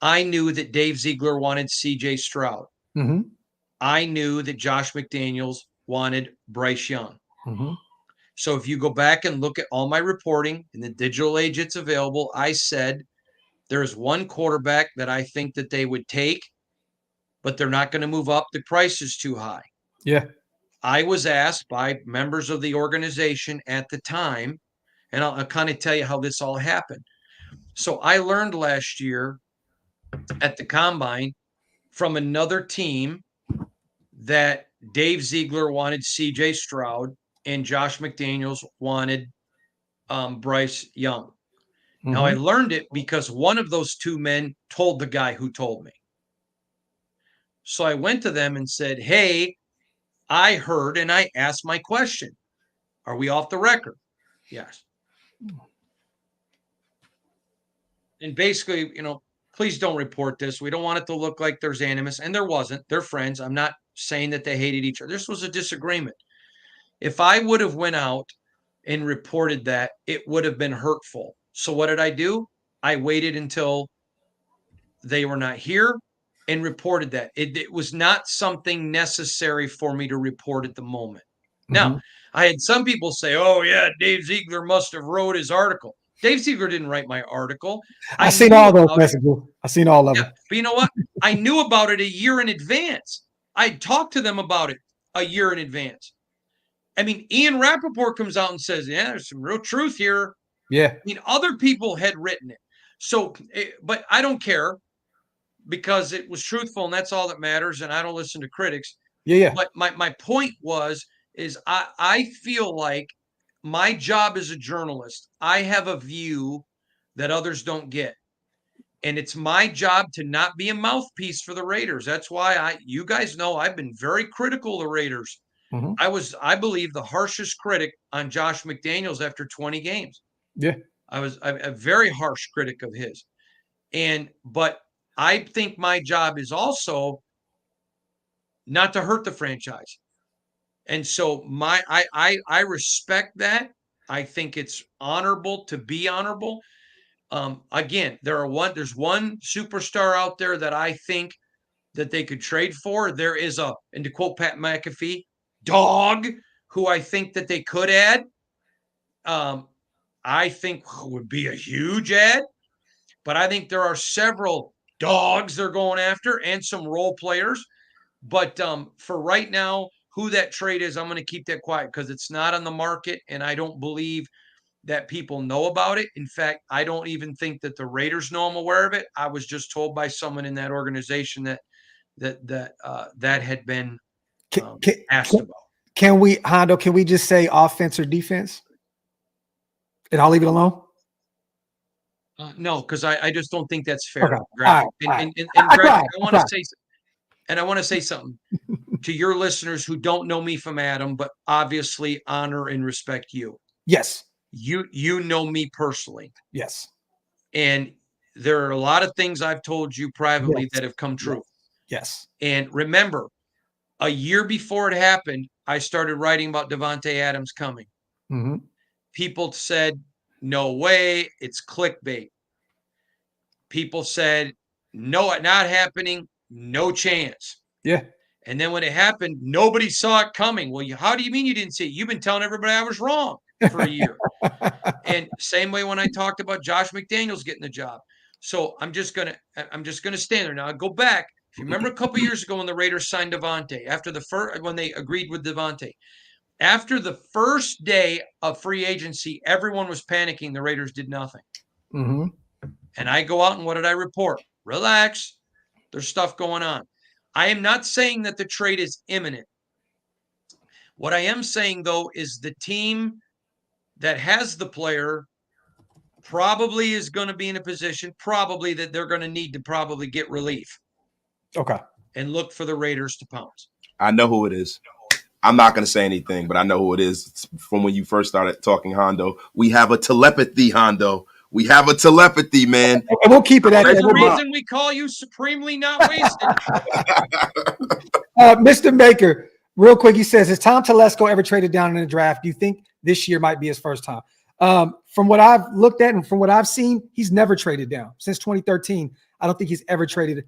I knew that Dave Ziegler wanted C.J. Stroud. Mm-hmm. I knew that Josh McDaniels wanted Bryce Young. Mm-hmm. So if you go back and look at all my reporting in the digital age it's available, I said there's one quarterback that I think that they would take, but they're not going to move up. The price is too high. Yeah. I was asked by members of the organization at the time, and I'll kind of tell you how this all happened. So I learned last year at the Combine from another team that Dave Ziegler wanted C.J. Stroud and Josh McDaniels wanted Bryce Young. Mm-hmm. Now, I learned it because one of those two men told the guy who told me. So I went to them and said, hey, I heard, and I asked my question. Are we off the record? Yes. And basically, you know, please don't report this. We don't want it to look like there's animus. And there wasn't. They're friends. I'm not saying that they hated each other. This was a disagreement. If I would have went out and reported that, it would have been hurtful. So what did I do? I waited until they were not here and reported that. It was not something necessary for me to report at the moment. Mm-hmm. Now, I had some people say, oh, yeah, Dave Ziegler must have wrote his article. Dave Ziegler didn't write my article. I've seen all those messages. I've seen all of them. But you know what? I knew about it a year in advance. I talked to them about it a year in advance. I mean, Ian Rappaport comes out and says, yeah, there's some real truth here. Yeah. I mean, other people had written it. So, but I don't care because it was truthful and that's all that matters. And I don't listen to critics. Yeah. But my point is I feel like my job as a journalist, I have a view that others don't get. And it's my job to not be a mouthpiece for the Raiders. That's why you guys know I've been very critical of the Raiders. Mm-hmm. I believe, the harshest critic on Josh McDaniels after 20 games. Yeah. I was a very harsh critic of his. But I think my job is also not to hurt the franchise. And so I respect that. I think it's honorable to be honorable. Again, there's one superstar out there that I think that they could trade for. There is and to quote Pat McAfee, dog who I think that they could add. I think would be a huge add, but I think there are several dogs they're going after and some role players. But for right now, who that trade is, I'm going to keep that quiet because it's not on the market, and I don't believe that people know about it. In fact, I don't even think that the Raiders know I'm aware of it. I was just told by someone in that organization that had been asked about. Can we, Hondo, can we just say offense or defense? And I'll leave it alone? No, because I just don't think that's fair. Okay. Graphk. And Graphk, I want to say something to your listeners who don't know me from Adam, but obviously honor and respect you. Yes. You know me personally. Yes. And there are a lot of things I've told you privately that have come true. Yes. And remember, A year before it happened, I started writing about Davante Adams coming. Mm-hmm. People said, no way, it's clickbait. People said, no, not happening, no chance. Yeah. And then when it happened, nobody saw it coming. Well, how do you mean you didn't see it? You've been telling everybody I was wrong for a year. And same way when I talked about Josh McDaniels getting the job. So I'm just gonna stand there now. I'll go back. If you remember a couple years ago when the Raiders signed Davante, when they agreed with Davante, after the first day of free agency, everyone was panicking. The Raiders did nothing. Mm-hmm. And I go out and what did I report? Relax. There's stuff going on. I am not saying that the trade is imminent. What I am saying, though, is the team that has the player probably is going to be in a position, probably that they're going to need to probably get relief. Okay. And look for the Raiders to pounce. I know who it is. I'm not going to say anything, but I know who it is. It's from when you first started talking Hondo. We have a telepathy, Hondo. We have a telepathy, man. And we'll keep it at There's that. a reason we call you supremely not wasted. Mr. Maker, real quick, he says, has Tom Telesco ever traded down in the draft? Do you think this year might be his first time? From what I've looked at and from what I've seen, he's never traded down since 2013. I don't think he's ever traded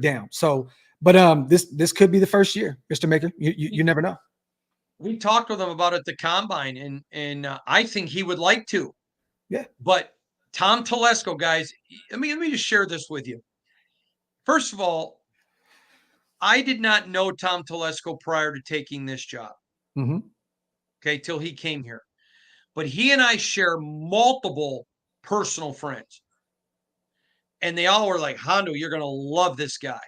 down. So, but this could be the first year, Mr. Maker. You never know. We talked with him about it at the combine, and I think he would like to. Yeah. But Tom Telesco, guys, let me just share this with you. First of all, I did not know Tom Telesco prior to taking this job. Mm-hmm. Okay, till he came here. But he and I share multiple personal friends. And they all were like, Hondo, you're going to love this guy.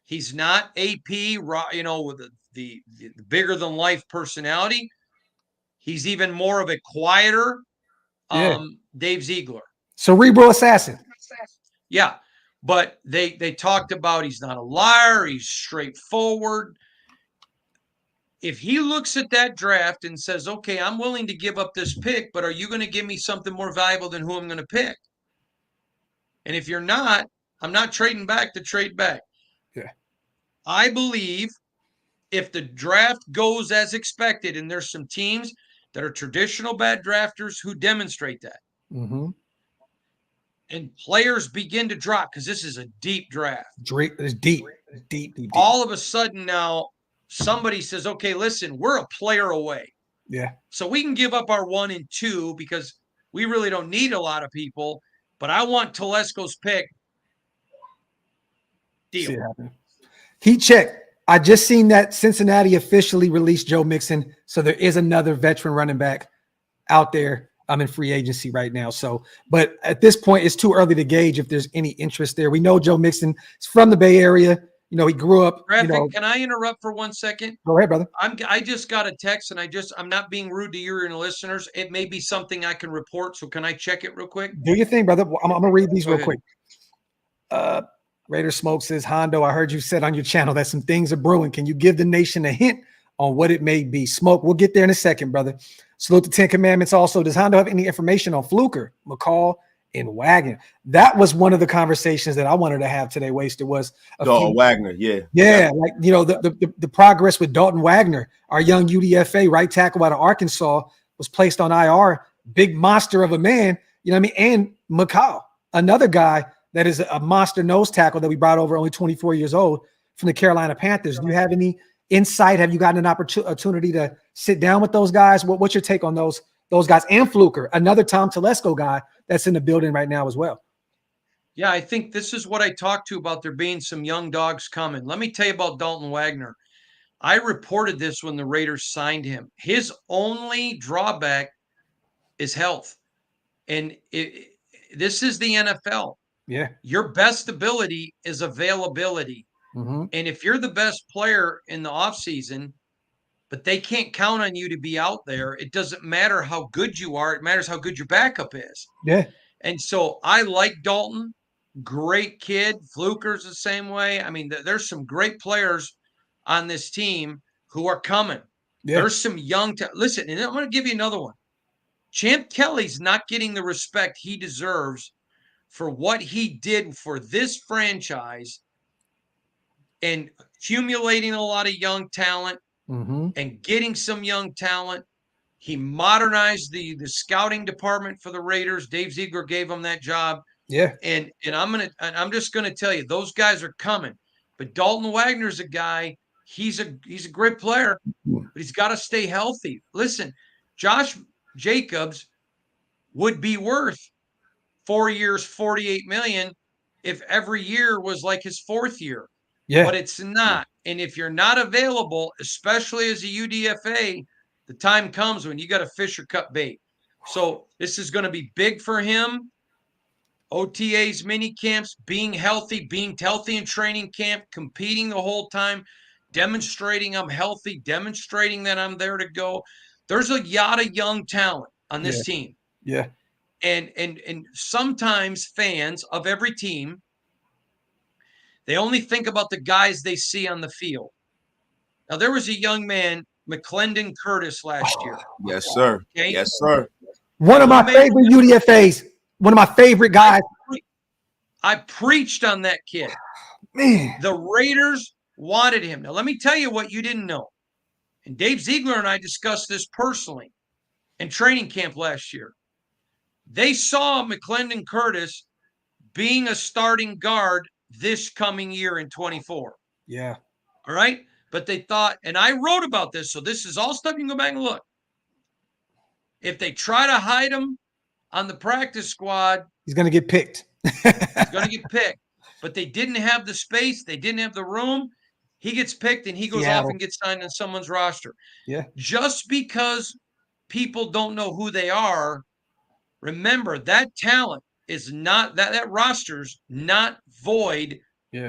He's not AP, with the bigger than life personality. He's even more of a quieter Dave Ziegler. Cerebral assassin. Yeah. But they talked about he's not a liar. He's straightforward. If he looks at that draft and says, okay, I'm willing to give up this pick, but are you going to give me something more valuable than who I'm going to pick? And if you're not, I'm not trading back to trade back. Yeah. I believe if the draft goes as expected, and there's some teams that are traditional bad drafters who demonstrate that, mm-hmm. and players begin to drop because this is a deep draft. It's deep. All of a sudden now, somebody says, okay, listen, we're a player away. Yeah. So we can give up our 1 and 2 because we really don't need a lot of people, but I want Telesco's pick. Deal. Heat check. I just seen that Cincinnati officially released Joe Mixon. So there is another veteran running back out there. I'm in free agency right now. So, but at this point, it's too early to gauge if there's any interest there. We know Joe Mixon is from the Bay Area. You know, he grew up. Graphk, can I interrupt for 1 second? Go ahead, brother. I just got a text, and I'm not being rude to you and the listeners. It may be something I can report. So can I check it real quick? Do your thing, brother. I'm gonna read these real quick. Raider Smoke says, Hondo, I heard you said on your channel that some things are brewing. Can you give the nation a hint on what it may be? Smoke, we'll get there in a second, brother. Salute the 10 Commandments also. Does Hondo have any information on Fluker, McCall, and Wagner? That was one of the conversations that I wanted to have today, Wasted, was Wagner, yeah. Yeah, like, the progress with Dalton Wagner, our young UDFA right tackle out of Arkansas, was placed on IR. Big monster of a man, you know what I mean? And McCall, another guy that is a monster nose tackle that we brought over, only 24 years old, from the Carolina Panthers. Do you have any insight? Have you gotten an opportunity to sit down with those guys? What's your take on those guys? And Fluker, another Tom Telesco guy that's in the building right now as well. Yeah, I think this is what I talked to about there being some young dogs coming. Let me tell you about Dalton Wagner. I reported this when the Raiders signed him. His only drawback is health. And this is the NFL. Yeah. Your best ability is availability. Mm-hmm. And if you're the best player in the offseason, but they can't count on you to be out there, it doesn't matter how good you are. It matters how good your backup is. Yeah. And so I like Dalton. Great kid. Fluker's the same way. I mean, there's some great players on this team who are coming. Yeah. There's some young listen, and I'm going to give you another one. Champ Kelly's not getting the respect he deserves for what he did for this franchise and accumulating a lot of young talent Mm-hmm. and getting some young talent. He modernized the scouting department for the Raiders. Dave Ziegler gave him that job. Yeah. And I'm just gonna tell you, those guys are coming. But Dalton Wagner's a guy, he's a great player, but he's got to stay healthy. Listen, Josh Jacobs would be worth 4 years, $48 million if every year was like his fourth year. Yeah. But it's not. And if you're not available, especially as a UDFA, the time comes when you got to fish or cut bait. So this is going to be big for him. OTAs, mini camps, being healthy in training camp, competing the whole time, demonstrating I'm healthy, demonstrating that I'm there to go. There's a lot of young talent on this team. Yeah. And sometimes fans of every team, they only think about the guys they see on the field. Now, there was a young man, McClendon Curtis, last year. Yes, sir. Okay? Yes, sir. One of my favorite UDFAs. One of my favorite guys. I preached on that kid. Man. The Raiders wanted him. Now, let me tell you what you didn't know. And Dave Ziegler and I discussed this personally in training camp last year. They saw McClendon Curtis being a starting guard this coming year in 24. Yeah. All right? But they thought, and I wrote about this, so this is all stuff you can go back and look. If they try to hide him on the practice squad, he's going to get picked. He's going to get picked. But they didn't have the space. They didn't have the room. He gets picked and he goes off and gets signed on someone's roster. Yeah. Just because people don't know who they are, remember that talent is not that roster's not void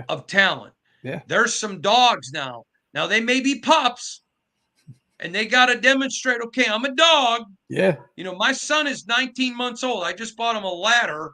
of talent. Yeah. There's some dogs now. Now they may be pups and they got to demonstrate, okay, I'm a dog. Yeah. You know, my son is 19 months old. I just bought him a ladder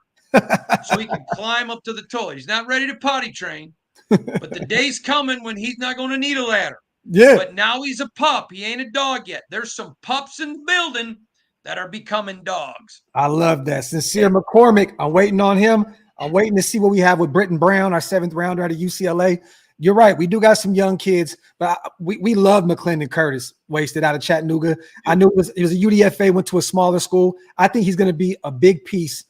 so he can climb up to the toilet. He's not ready to potty train, but the day's coming when he's not going to need a ladder. Yeah. But now he's a pup. He ain't a dog yet. There's some pups in the building that are becoming dogs. I love that. Sincere McCormick, I'm waiting on him. I'm waiting to see what we have with Britton Brown, our 7th rounder out of UCLA. You're right. We do got some young kids, but we love McClendon Curtis, wasted out of Chattanooga. I knew it was a UDFA, went to a smaller school. I think he's going to be a big piece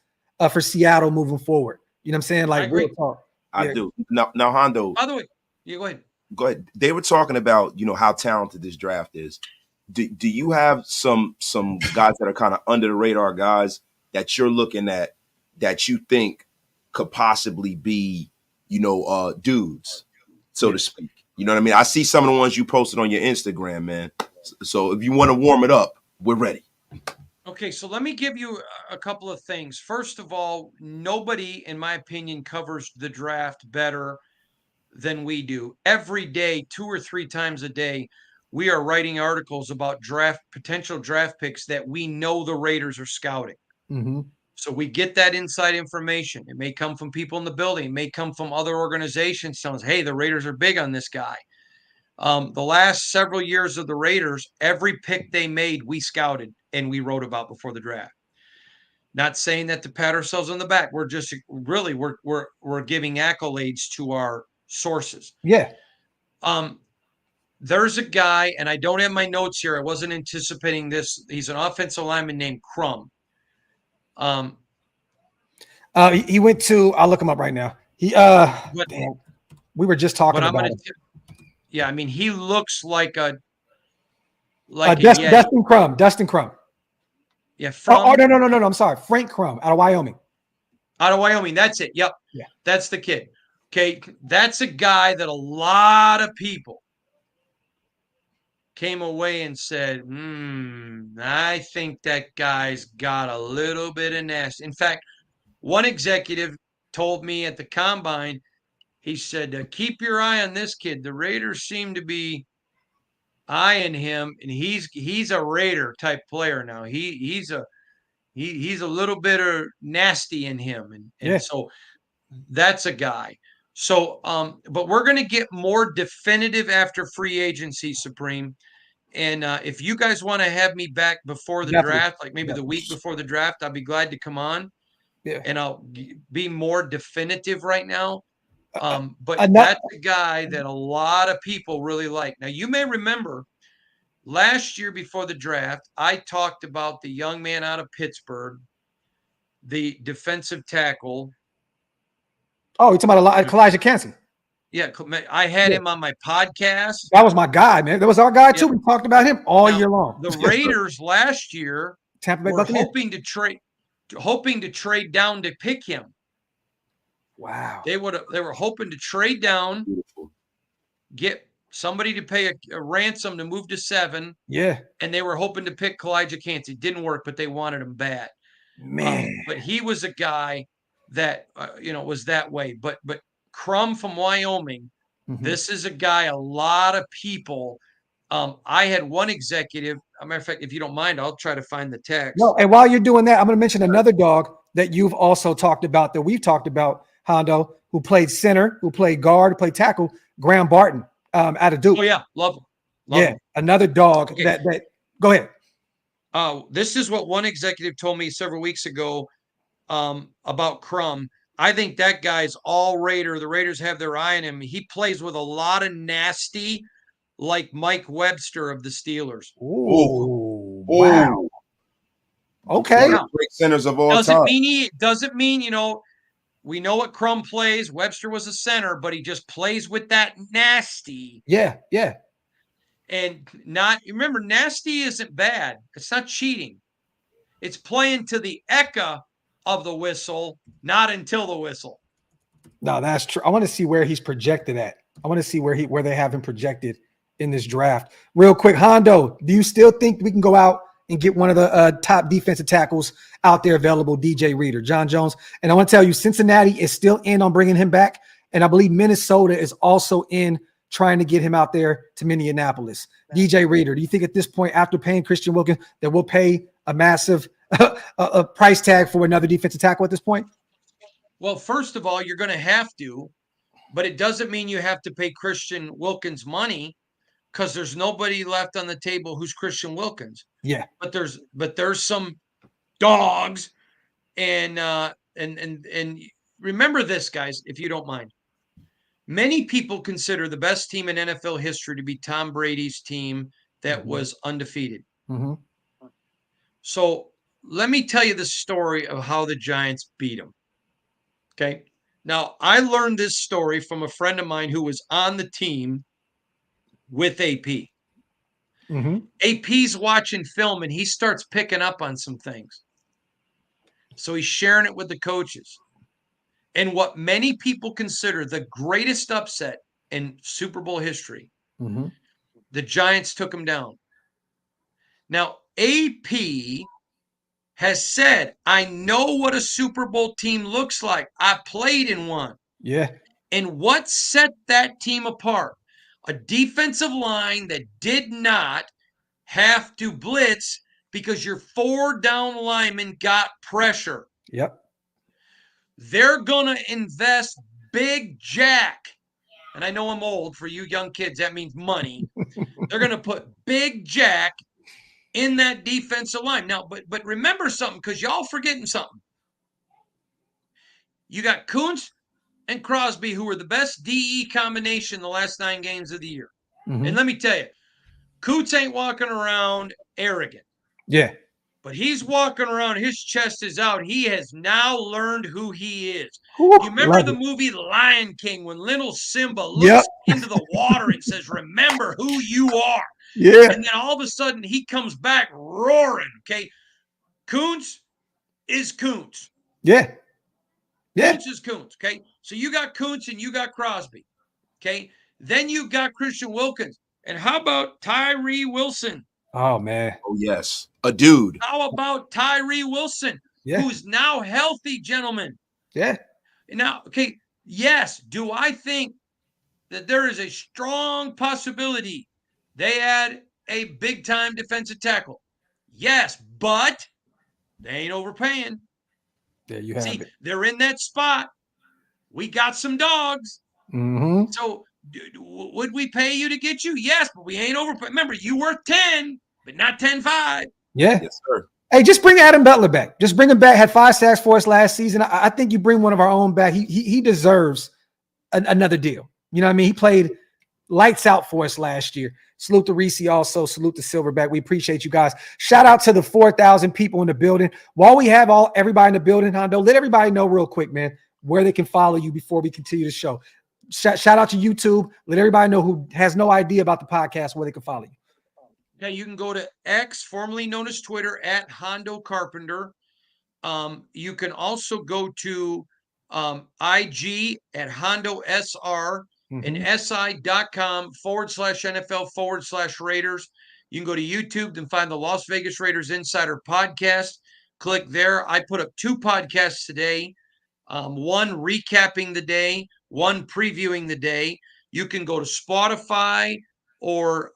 for Seattle moving forward. You know what I'm saying? Like, real talk. I do. Now, Hondo. By the way, you go ahead. Go ahead. They were talking about, you know, how talented this draft is. Do you have some guys that are kind of under the radar guys that you're looking at that you think could possibly be, you know, dudes, so to speak? You know what I mean? I see some of the ones you posted on your Instagram, man. So if you want to warm it up, we're ready. Okay, so let me give you a couple of things. First of all, nobody, in my opinion, covers the draft better than we do. Every day, 2 or 3 times a day, we are writing articles about potential draft picks that we know the Raiders are scouting. Mm-hmm. So we get that inside information. It may come from people in the building. It may come from other organizations telling us, hey, the Raiders are big on this guy. The last several years of the Raiders, every pick they made, we scouted and we wrote about before the draft. Not saying that to pat ourselves on the back. We're just really we're giving accolades to our sources. Yeah. There's a guy, and I don't have my notes here. I wasn't anticipating this. He's an offensive lineman named Crum. He went to. I'll look him up right now. Damn, we were just talking about him. Yeah, I mean, he looks like a Dustin Crum. Dustin Crum. Yeah. No. I'm sorry. Frank Crum out of Wyoming. Out of Wyoming. That's it. Yep. Yeah. That's the kid. Okay. That's a guy that a lot of people came away and said, I think that guy's got a little bit of nasty. In fact, one executive told me at the combine, he said, keep your eye on this kid. The Raiders seem to be eyeing him, and he's a Raider type player now. He's a little bit of nasty in him. And so that's a guy. So, but we're going to get more definitive after free agency, Supreme. And if you guys want to have me back before the draft, like maybe the week before the draft, I'll be glad to come on. Yeah. And I'll be more definitive right now. But that's a guy that a lot of people really like. Now, you may remember last year before the draft, I talked about the young man out of Pittsburgh, the defensive tackle. Oh, you're talking about Kalijah Kancey. Yeah, I had him on my podcast. That was my guy, man. That was our guy too. We talked about him all year long. The Raiders last year were hoping to trade down to pick him. Wow. They were hoping to trade down, get somebody to pay a ransom to move to 7. Yeah. And they were hoping to pick Kalijah Kancey. Didn't work, but they wanted him bad. Man. But he was a guy that was that way. But Crum from Wyoming, this is a guy a lot of people. I had one executive. As a matter of fact, if you don't mind, I'll try to find the text. No, and while you're doing that, I'm going to mention another dog that you've also talked about, that we've talked about, Hondo, who played center, who played guard, played tackle, Graham Barton out of Duke. Oh, yeah. Love him. Another dog that go ahead. This is what one executive told me several weeks ago about Crum. I think that guy's all Raider. The Raiders have their eye on him. He plays with a lot of nasty, like Mike Webster of the Steelers. Ooh. Wow. Okay. Great centers of all time. Doesn't mean, we know what Crum plays. Webster was a center, but he just plays with that nasty. Yeah. And remember, nasty isn't bad. It's not cheating. It's playing to the echo of the whistle, not until the whistle. No, that's true. I want to see where he's projected at. I want to see where they have him projected in this draft. Real quick, Hondo, do you still think we can go out and get one of the top defensive tackles out there available, DJ Reader, John Jones? And I want to tell you, Cincinnati is still in on bringing him back. And I believe Minnesota is also in trying to get him out there to Minneapolis. DJ Reader, do you think at this point, after paying Christian Wilkins, that we'll pay a massive a price tag for another defensive tackle at this point? Well, first of all, you're going to have to, but it doesn't mean you have to pay Christian Wilkins money, because there's nobody left on the table who's Christian Wilkins. Yeah. But there's some dogs, and remember this, guys, if you don't mind. Many people consider the best team in NFL history to be Tom Brady's team that was undefeated. Mm-hmm. So let me tell you the story of how the Giants beat them. Okay. Now, I learned this story from a friend of mine who was on the team with AP. Mm-hmm. AP's watching film and he starts picking up on some things. So he's sharing it with the coaches. And what many people consider the greatest upset in Super Bowl history, the Giants took him down. Now, AP has said, I know what a Super Bowl team looks like. I played in one. Yeah. And what set that team apart? A defensive line that did not have to blitz because your 4 down linemen got pressure. Yep. They're going to invest big jack. And I know I'm old. For you young kids, that means money. They're going to put big jack in that defensive line. Now, but remember something, because y'all forgetting something. You got Kuntz and Crosby, who were the best DE combination the last 9 games of the year. Mm-hmm. And let me tell you, Kuntz ain't walking around arrogant. Yeah. But he's walking around, his chest is out. He has now learned who he is. Ooh, you remember the movie Lion King when little Simba looks into the water and says, remember who you are. Yeah. And then all of a sudden he comes back roaring, okay? Kuntz is Kuntz. Yeah. Yeah. Kuntz is Kuntz, okay? So you got Kuntz and you got Crosby, okay? Then you got Christian Wilkins. And how about Tyree Wilson? Oh, man. Oh, yes. A dude. How about Tyree Wilson, who's now healthy, gentlemen? Yeah. Now, okay, yes, do I think that there is a strong possibility they add a big-time defensive tackle? Yes, but they ain't overpaying. There you have it. They're in that spot. We got some dogs. Mm-hmm. So would we pay you to get you? Yes, but we ain't overpaying. Remember, you worth 10, but not 10-5. Yeah. Yes, sir. Hey, just bring Adam Butler back. Just bring him back. Had 5 sacks for us last season. I think you bring one of our own back. He deserves another deal. You know what I mean? He played lights out for us last year. Salute to Reese also. Salute to Silverback. We appreciate you guys. Shout out to the 4,000 people in the building. While we have everybody in the building, Hondo, let everybody know real quick, man, where they can follow you before we continue the show. Shout out to YouTube. Let everybody know who has no idea about the podcast where they can follow you. Yeah, you can go to X, formerly known as Twitter, at Hondo Carpenter. You can also go to IG at Hondo SR and SI.com/NFL/Raiders. You can go to YouTube and find the Las Vegas Raiders Insider Podcast. Click there. I put up 2 podcasts today, one recapping the day, one previewing the day. You can go to Spotify or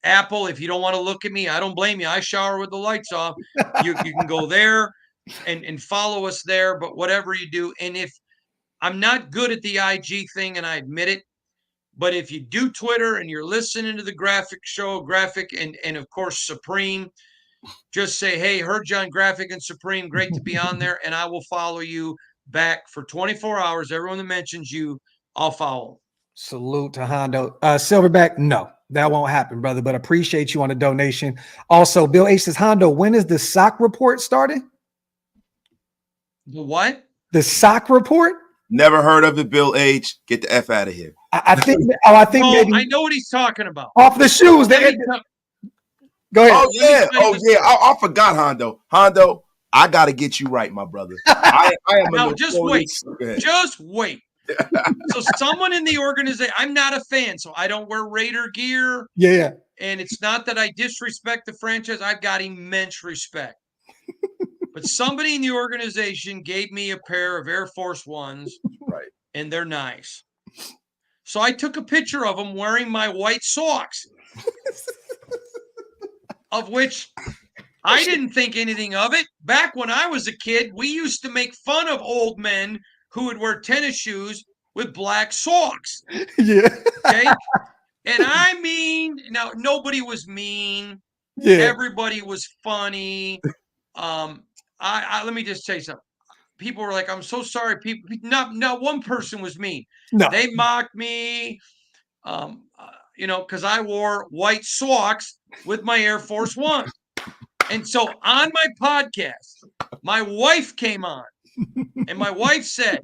Apple. If you don't want to look at me, I don't blame you. I shower with the lights off. You can go there and follow us there, but whatever you do. And if I'm not good at the IG thing, and I admit it, but if you do Twitter and you're listening to the Graphk and of course Supreme, just say, hey, heard you on Graphk and Supreme. Great to be on there. And I will follow you back for 24 hours. Everyone that mentions you, I'll follow. Salute to Hondo. Silverback, no, that won't happen, brother, but appreciate you on the donation. Also, Bill H says, Hondo, when is the sock report starting? The what? The sock report? Never heard of it, Bill H. Get the F out of here. I think maybe I know what he's talking about. off the shoes. Go ahead. Oh yeah. I forgot Hondo. Hondo, I gotta get you right, my brother. I am now, just wait. So someone in the organization, I'm not a fan, so I don't wear Raider gear. Yeah. And it's not that I disrespect the franchise. I've got immense respect. But somebody in the organization gave me a pair of Air Force Ones, right? And they're nice. So I took a picture of them wearing my white socks, of which I didn't think anything of it. Back when I was a kid, we used to make fun of old men who would wear tennis shoes with black socks. Yeah. Okay. And I mean, now nobody was mean. Yeah. Everybody was funny. Let me just say something. People were like, I'm so sorry. People, not one person was mean. No. They mocked me, because I wore white socks with my Air Force One. And so on my podcast, my wife came on, and my wife said,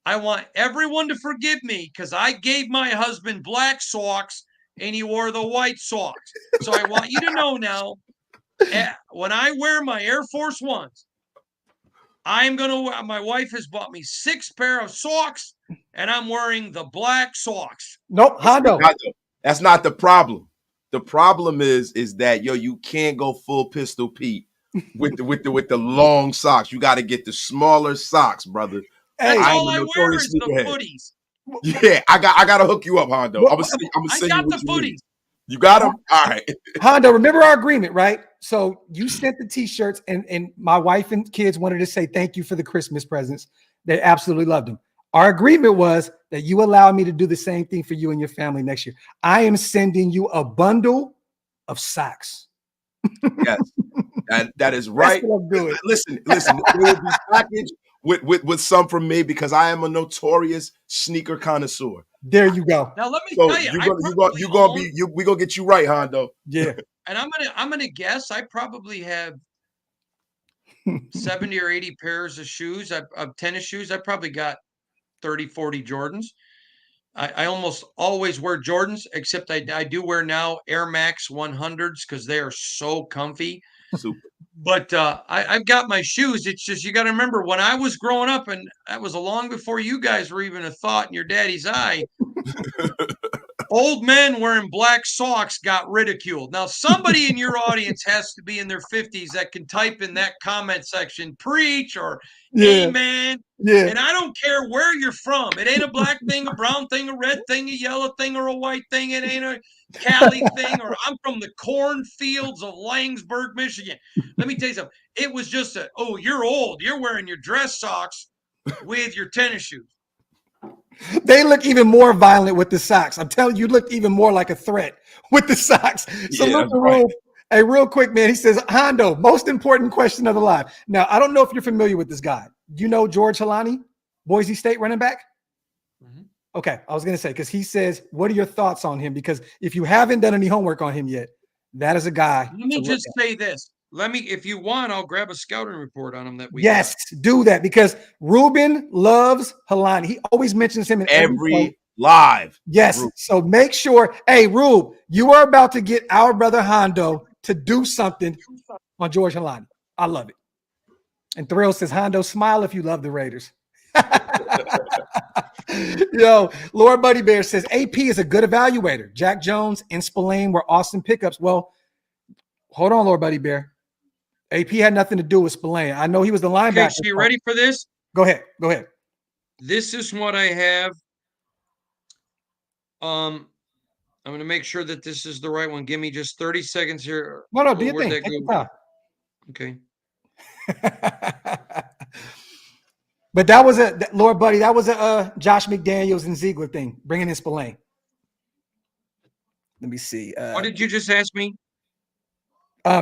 I want everyone to forgive me because I gave my husband black socks and he wore the white socks. So I want you to know now, when I wear my Air Force Ones, my wife has bought me 6 pair of socks and I'm wearing the black socks. Nope, Hondo. That's not the problem. The problem is that you can't go full Pistol Pete with the long socks. You got to get the smaller socks, brother. Hey, all I wear is the footies. Yeah, I got to hook you up, Hondo. I'm gonna send you the footies. You got them? All right. Hondo, remember our agreement, right? So you sent the T-shirts, and my wife and kids wanted to say thank you for the Christmas presents. They absolutely loved them. Our agreement was that you allow me to do the same thing for you and your family next year. I am sending you a bundle of socks. Yes, that is right. Listen, there will be packaged with some from me because I am a notorious sneaker connoisseur. There you go. Now let me tell you, we're gonna get you right, Hondo. Yeah. And I'm gonna guess I probably have 70 or 80 pairs of shoes, of tennis shoes. I probably got 30, 40 Jordans. I almost always wear Jordans, except I do wear now Air Max 100s because they are so comfy. Super. But I've got my shoes. It's just, you got to remember when I was growing up, and that was long before you guys were even a thought in your daddy's eye, old men wearing black socks got ridiculed. Now, somebody in your audience has to be in their 50s that can type in that comment section, preach or amen. Yeah. And I don't care where you're from. It ain't a black thing, a brown thing, a red thing, a yellow thing, or a white thing. It ain't a Cali thing, or I'm from the cornfields of Langsburg, Michigan. Let me tell you something. It was just you're old. You're wearing your dress socks with your tennis shoes. They look even more violent with the socks. I'm telling you, look even more like a threat with the socks. So yeah, look, right. Hey, real quick, man. He says, Hondo, most important question of the live. Now, I don't know if you're familiar with this guy. You know George Halani, Boise State running back? Mm-hmm. Okay, I was going to say, because he says, what are your thoughts on him? Because if you haven't done any homework on him yet, that is a guy. Let me just say this. If you want, I'll grab a scouting report on him that we got. Do that, because Ruben loves Helani. He always mentions him in every live. Yes. Rube. So make sure, hey, Rube, you are about to get our brother Hondo to do something on George Helani. I love it. And Thrill says, Hondo, smile if you love the Raiders. Yo, Lord Buddy Bear says AP is a good evaluator. Jack Jones and Spillane were awesome pickups. Well, hold on, Lord Buddy Bear. AP had nothing to do with Spillane. I know he was the linebacker. Okay, so you ready for this? Go ahead. Go ahead. This is what I have. I'm going to make sure that this is the right one. Give me just 30 seconds here. No, do your thing. Take your time. Okay. But that was Lord Buddy, that was a Josh McDaniels and Ziegler thing, bringing in Spillane. Let me see. What did you just ask me?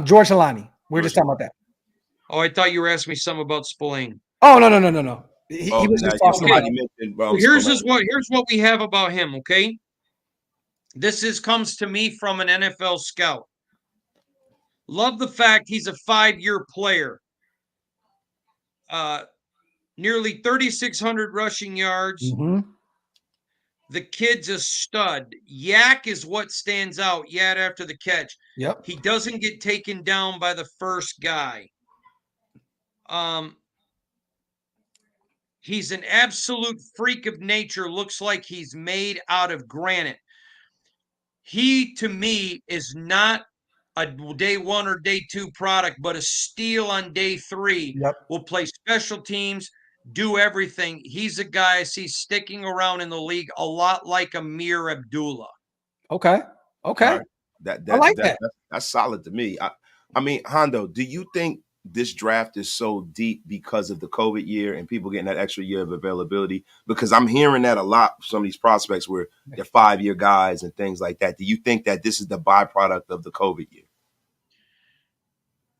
George Helani. We're just talking about that. Oh, I thought you were asking me something about Spillane. Oh, no. He was just talking about it. Here's what we have about him, okay? This comes to me from an NFL scout. Love the fact he's a 5-year player. Nearly 3,600 rushing yards. Mm-hmm. The kid's a stud. Yak is what stands out. Yet after the catch. Yep. He doesn't get taken down by the first guy. He's an absolute freak of nature. Looks like he's made out of granite. He, to me, is not a day 1 or day 2 product, but a steal on day 3. Yep. Will play special teams, do everything. He's a guy I see sticking around in the league a lot like Amir Abdullah. Okay. Right. I like that. That's solid to me. I mean, Hondo, do you think this draft is so deep because of the COVID year and people getting that extra year of availability? Because I'm hearing that a lot from some of these prospects where they're 5-year guys and things like that. Do you think that this is the byproduct of the COVID year?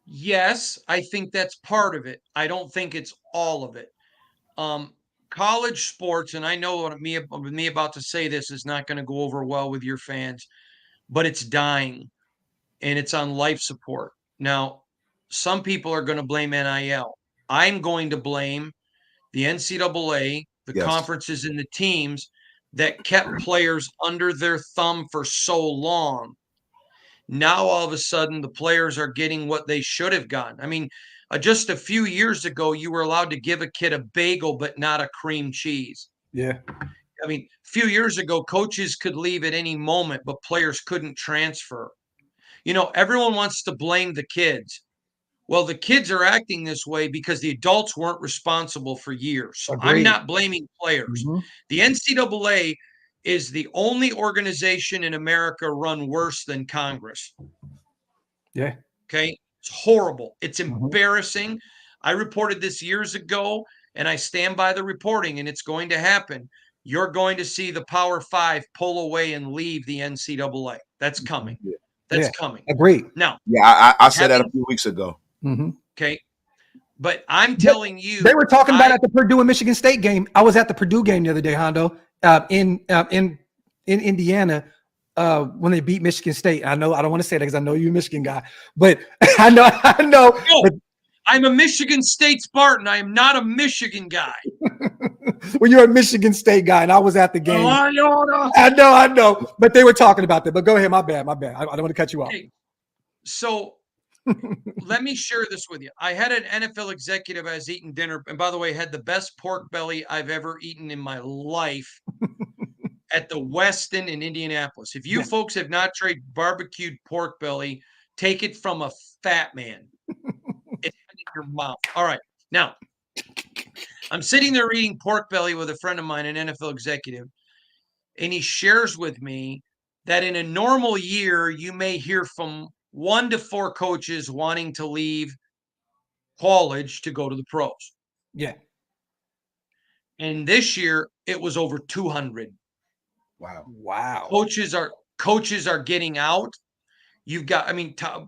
Yes, I think that's part of it. I don't think it's all of it. College sports, and I know what me about to say this is not going to go over well with your fans, but it's dying and it's on life support. Now, some people are going to blame NIL. I'm going to blame the NCAA, the conferences, and the teams that kept players under their thumb for so long. Now, all of a sudden, the players are getting what they should have gotten. I mean, just a few years ago, you were allowed to give a kid a bagel, but not a cream cheese. Yeah. I mean, a few years ago, coaches could leave at any moment, but players couldn't transfer. You know, everyone wants to blame the kids. Well, the kids are acting this way because the adults weren't responsible for years. So I'm not blaming players. Mm-hmm. The NCAA is the only organization in America run worse than Congress. Yeah. Okay. It's horrible. It's embarrassing. I reported this years ago, and I stand by the reporting, and it's going to happen. You're going to see the Power 5 pull away and leave the NCAA. That's coming. Yeah. That's coming. Agreed. Now, I said that a few weeks ago. Mm-hmm. Okay. But I'm telling you, they were talking about at the Purdue and Michigan State game. I was at the Purdue game the other day, Hondo, in Indiana, when they beat Michigan State. I know I don't want to say that because I know you're a Michigan guy, but I know. No, but, I'm a Michigan State Spartan. I am not a Michigan guy. Well, you're a Michigan State guy, and I was at the game. I know. But they were talking about that. But go ahead. My bad. I don't want to cut you off. Okay. So let me share this with you. I had an NFL executive I was eating dinner, and by the way, had the best pork belly I've ever eaten in my life at the Westin in Indianapolis. If you folks have not tried barbecued pork belly, take it from a fat man. It's in your mouth. All right. Now, I'm sitting there eating pork belly with a friend of mine, an NFL executive, and he shares with me that in a normal year, you may hear from 1 to 4 coaches wanting to leave college to go to the pros. Yeah. And this year, it was over 200. Wow. Coaches are getting out. You've got,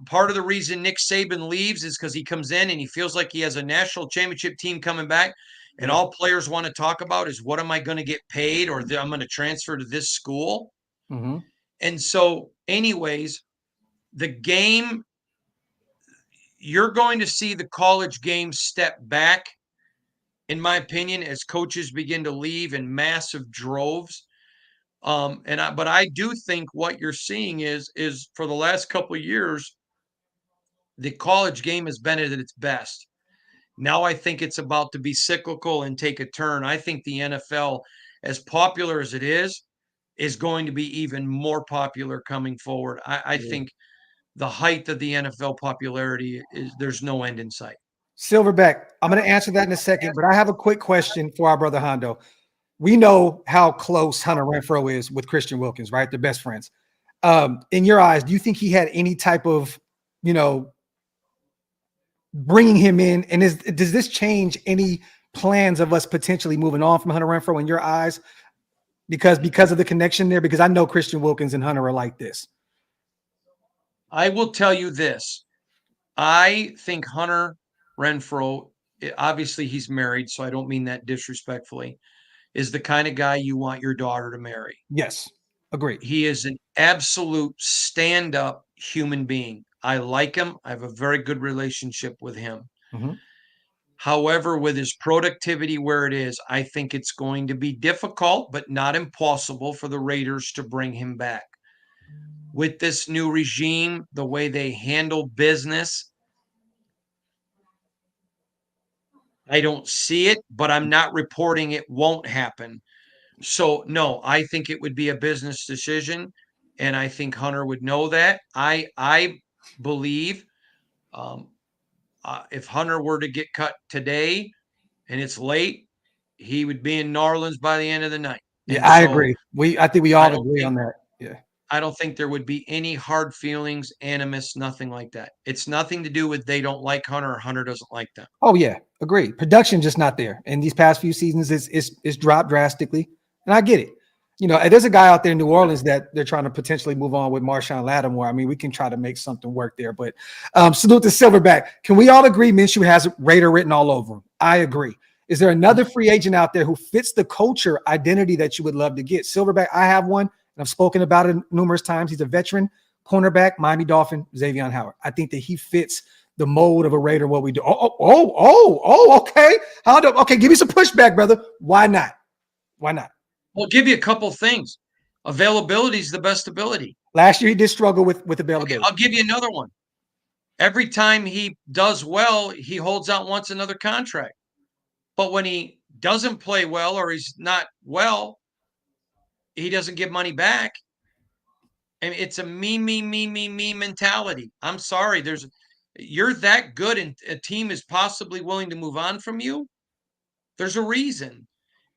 part of the reason Nick Saban leaves is because he comes in and he feels like he has a national championship team coming back. and all players want to talk about is what am I going to get paid, or I'm going to transfer to this school. Mm-hmm. And so, anyways, the game, you're going to see the college game step back, in my opinion, as coaches begin to leave in massive droves. But I do think what you're seeing is for the last couple of years, the college game has been at its best. Now I think it's about to be cyclical and take a turn. I think the NFL, as popular as it is going to be even more popular coming forward. I think the height of the NFL popularity is there's no end in sight. Silverback, I'm going to answer that in a second, but I have a quick question for our brother Hondo. We know how close Hunter Renfrow is with Christian Wilkins, right? They're best friends. In your eyes, do you think he had any type of, bringing him in? And does this change any plans of us potentially moving on from Hunter Renfrow in your eyes? Because of the connection there? Because I know Christian Wilkins and Hunter are like this. I will tell you this. I think Hunter Renfrow, obviously he's married, so I don't mean that disrespectfully, is the kind of guy you want your daughter to marry. Yes, agreed. He is an absolute stand-up human being. I like him. I have a very good relationship with him. Mm-hmm. However, with his productivity where it is, I think it's going to be difficult, but not impossible for the Raiders to bring him back. With this new regime, the way they handle business, I don't see it, but I'm not reporting it won't happen. So, no, I think it would be a business decision, and I think Hunter would know that. I believe if Hunter were to get cut today and it's late, he would be in New Orleans by the end of the night. Yeah, I agree. I think we all agree on that. Yeah. I don't think there would be any hard feelings, animus, nothing like that. It's nothing to do with they don't like Hunter or Hunter doesn't like them. Oh yeah, agreed. Production just not there. And these past few seasons it's dropped drastically. And I get it. There's a guy out there in New Orleans that they're trying to potentially move on with, Marshawn Lattimore. I mean, we can try to make something work there. But salute to Silverback. Can we all agree Minshew has Raider written all over him? I agree. Is there another free agent out there who fits the culture identity that you would love to get? Silverback, I have one. And I've spoken about it numerous times. He's a veteran cornerback, Miami Dolphin, Xavier Howard. I think that he fits the mold of a Raider, what we do. Okay. Okay, give me some pushback, brother. Why not? Why not? Well, I'll give you a couple things. Availability is the best ability. Last year, he did struggle with availability. Okay, I'll give you another one. Every time he does well, he holds out wants another contract. But when he doesn't play well or he's not well, he doesn't give money back. And it's a me mentality. I'm sorry. You're that good and a team is possibly willing to move on from you. There's a reason.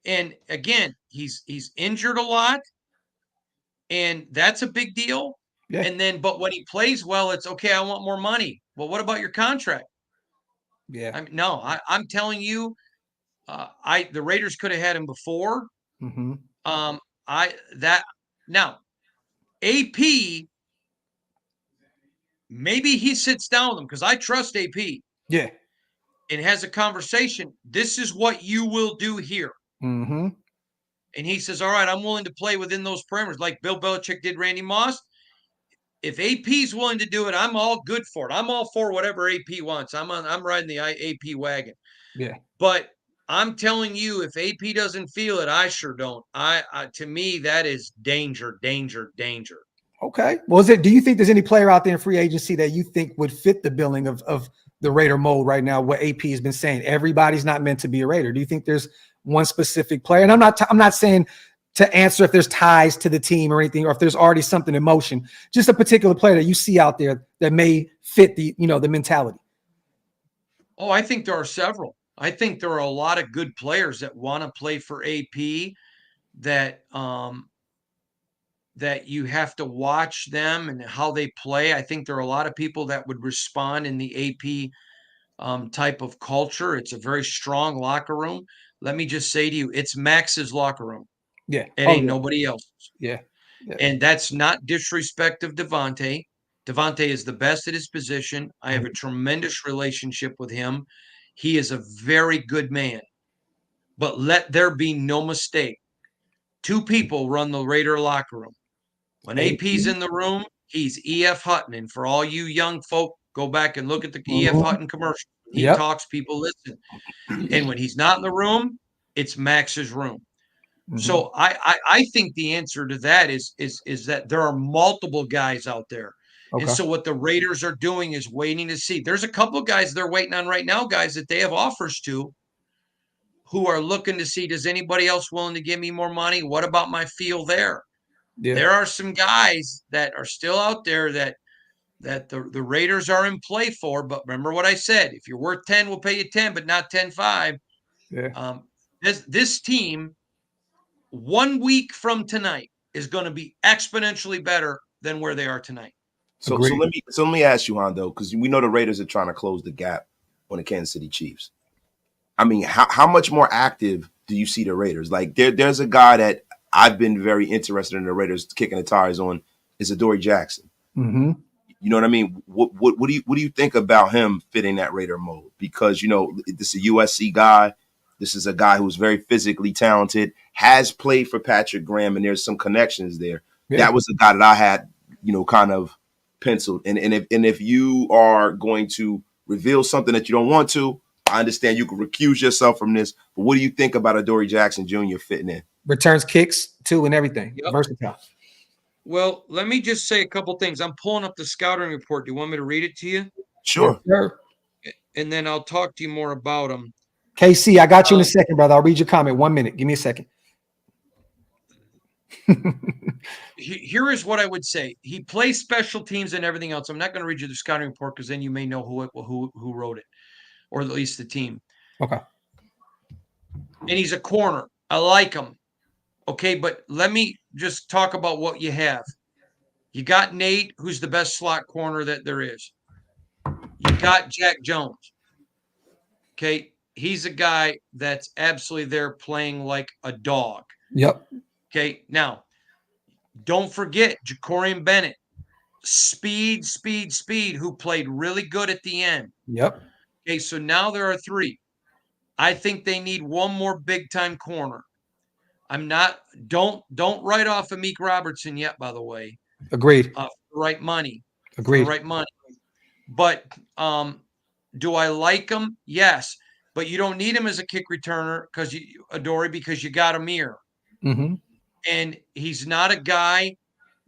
And again, he's injured a lot. And that's a big deal. Yeah. And but when he plays well, it's okay. I want more money. Well, what about your contract? Yeah. I'm telling you, the Raiders could have had him before. Mm-hmm. Now, AP, maybe he sits down with him because I trust AP. Yeah. And has a conversation. This is what you will do here. Mm-hmm. And he says, all right, I'm willing to play within those parameters like Bill Belichick did Randy Moss. If AP's willing to do it, I'm all good for it. I'm all for whatever AP wants. I'm riding the AP wagon. Yeah. But I'm telling you, if AP doesn't feel it, I sure don't. To me, that is danger. Okay. Well, do you think there's any player out there in free agency that you think would fit the billing of the Raider mold right now? What AP has been saying, everybody's not meant to be a Raider. Do you think there's one specific player? And I'm not saying to answer if there's ties to the team or anything, or if there's already something in motion. Just a particular player that you see out there that may fit the mentality. Oh, I think there are several. I think there are a lot of good players that want to play for AP that you have to watch them and how they play. I think there are a lot of people that would respond in the AP type of culture. It's a very strong locker room. Let me just say to you, it's Max's locker room. Yeah. It ain't nobody else's. Yeah. And that's not disrespect of Devontae. Devontae is the best at his position. I have a tremendous relationship with him. He is a very good man. But let there be no mistake. Two people run the Raider locker room. When AP's in the room, he's E.F. Hutton. And for all you young folk, go back and look at the E.F. Hutton commercial. He talks, people listen. And when he's not in the room, it's Max's room. So I think the answer to that is that there are multiple guys out there. And so what the Raiders are doing is waiting to see. There's a couple of guys they're waiting on right now, guys that they have offers to, who are looking to see, does anybody else willing to give me more money? What about my feel there? Yeah. There are some guys that are still out there that the Raiders are in play for. But remember what I said, if you're worth 10, we'll pay you 10, but not 10-5. Yeah. This team, 1 week from tonight, is going to be exponentially better than where they are tonight. So let me ask you, Hondo, because we know the Raiders are trying to close the gap on the Kansas City Chiefs. I mean, how much more active do you see the Raiders? Like, there's a guy that I've been very interested in the Raiders kicking the tires on, is Adoree Jackson. Mm-hmm. You know what I mean? What do you think about him fitting that Raider mode? Because, you know, this is a USC guy. This is a guy who's very physically talented, has played for Patrick Graham, and there's some connections there. Yeah. That was the guy that I had, you know, kind of penciled. And if you are going to reveal something that you don't want to, I understand you can recuse yourself from this, but what do you think about Adoree Jackson Jr. fitting in? Returns kicks, too, and everything. Yep. Versatile. Well, let me just say a couple things. I'm pulling up the scouting report. Do you want me to read it to you? Sure. And then I'll talk to you more about him. KC, I got you in a second, brother. I'll read your comment. 1 minute. Give me a second. Here is what I would say. He plays special teams and everything else. I'm not going to read you the scouting report because then you may know who wrote it, or at least the team. Okay. And he's a corner. I like him. Okay, but let me just talk about what you have. You got Nate, who's the best slot corner that there is. You got Jack Jones. Okay, he's a guy that's absolutely there playing like a dog. Yep. Okay, now, don't forget Jacorian Bennett. Speed, who played really good at the end. Yep. Okay, so now there are three. I think they need one more big-time corner. Don't write off Amik Robertson yet, by the way. Agreed. For the right money. Agreed. For the right money. But do I like him? Yes. But you don't need him as a kick returner because you got Amir. Mm-hmm. And he's not a guy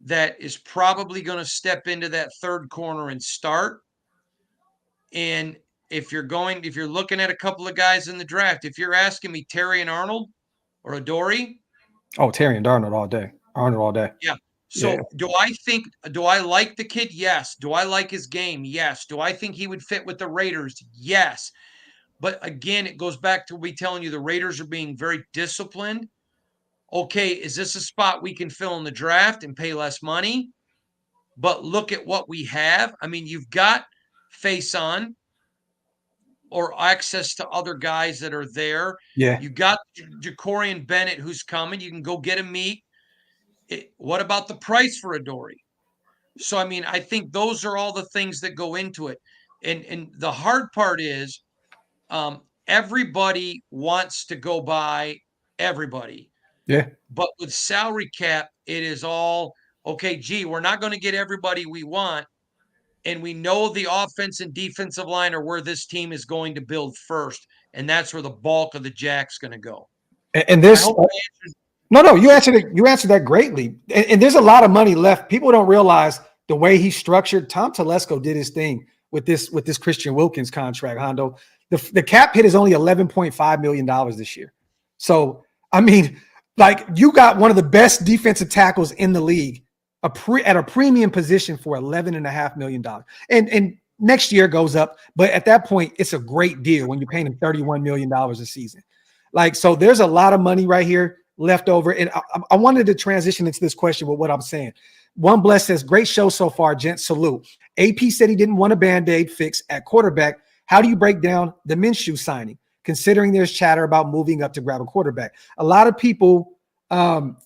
that is probably going to step into that third corner and start. And if you're looking at a couple of guys in the draft, if you're asking me Terry and Arnold or Adoree. Oh, Terry and Arnold all day. Yeah. So do I like the kid? Yes. Do I like his game? Yes. Do I think he would fit with the Raiders? Yes. But again, it goes back to me telling you the Raiders are being very disciplined. Okay, is this a spot we can fill in the draft and pay less money? But look at what we have. I mean, you've got face-on or access to other guys that are there. Yeah. You got Jacorian Bennett who's coming. You can go get him meat. What about the price for Adoree? So, I mean, I think those are all the things that go into it. And the hard part is everybody wants to go by everybody. Yeah. But with salary cap, it is all, okay, we're not going to get everybody we want. And we know the offense and defensive line are where this team is going to build first. And that's where the bulk of the jack's going to go. And this No, you answered it. You answered that greatly. And there's a lot of money left. People don't realize the way he structured. Tom Telesco did his thing with this Christian Wilkins contract, Hondo. The cap hit is only $11.5 million this year. So, I mean, like, you got one of the best defensive tackles in the league at a premium position for $11.5 million. And next year goes up. But at that point, it's a great deal when you're paying him $31 million a season. Like, so there's a lot of money right here left over. And I wanted to transition into this question with what I'm saying. One Bless says, great show so far, gents. Salute. AP said he didn't want a Band-Aid fix at quarterback. How do you break down the Minshew signing, considering there's chatter about moving up to grab a quarterback? A lot of people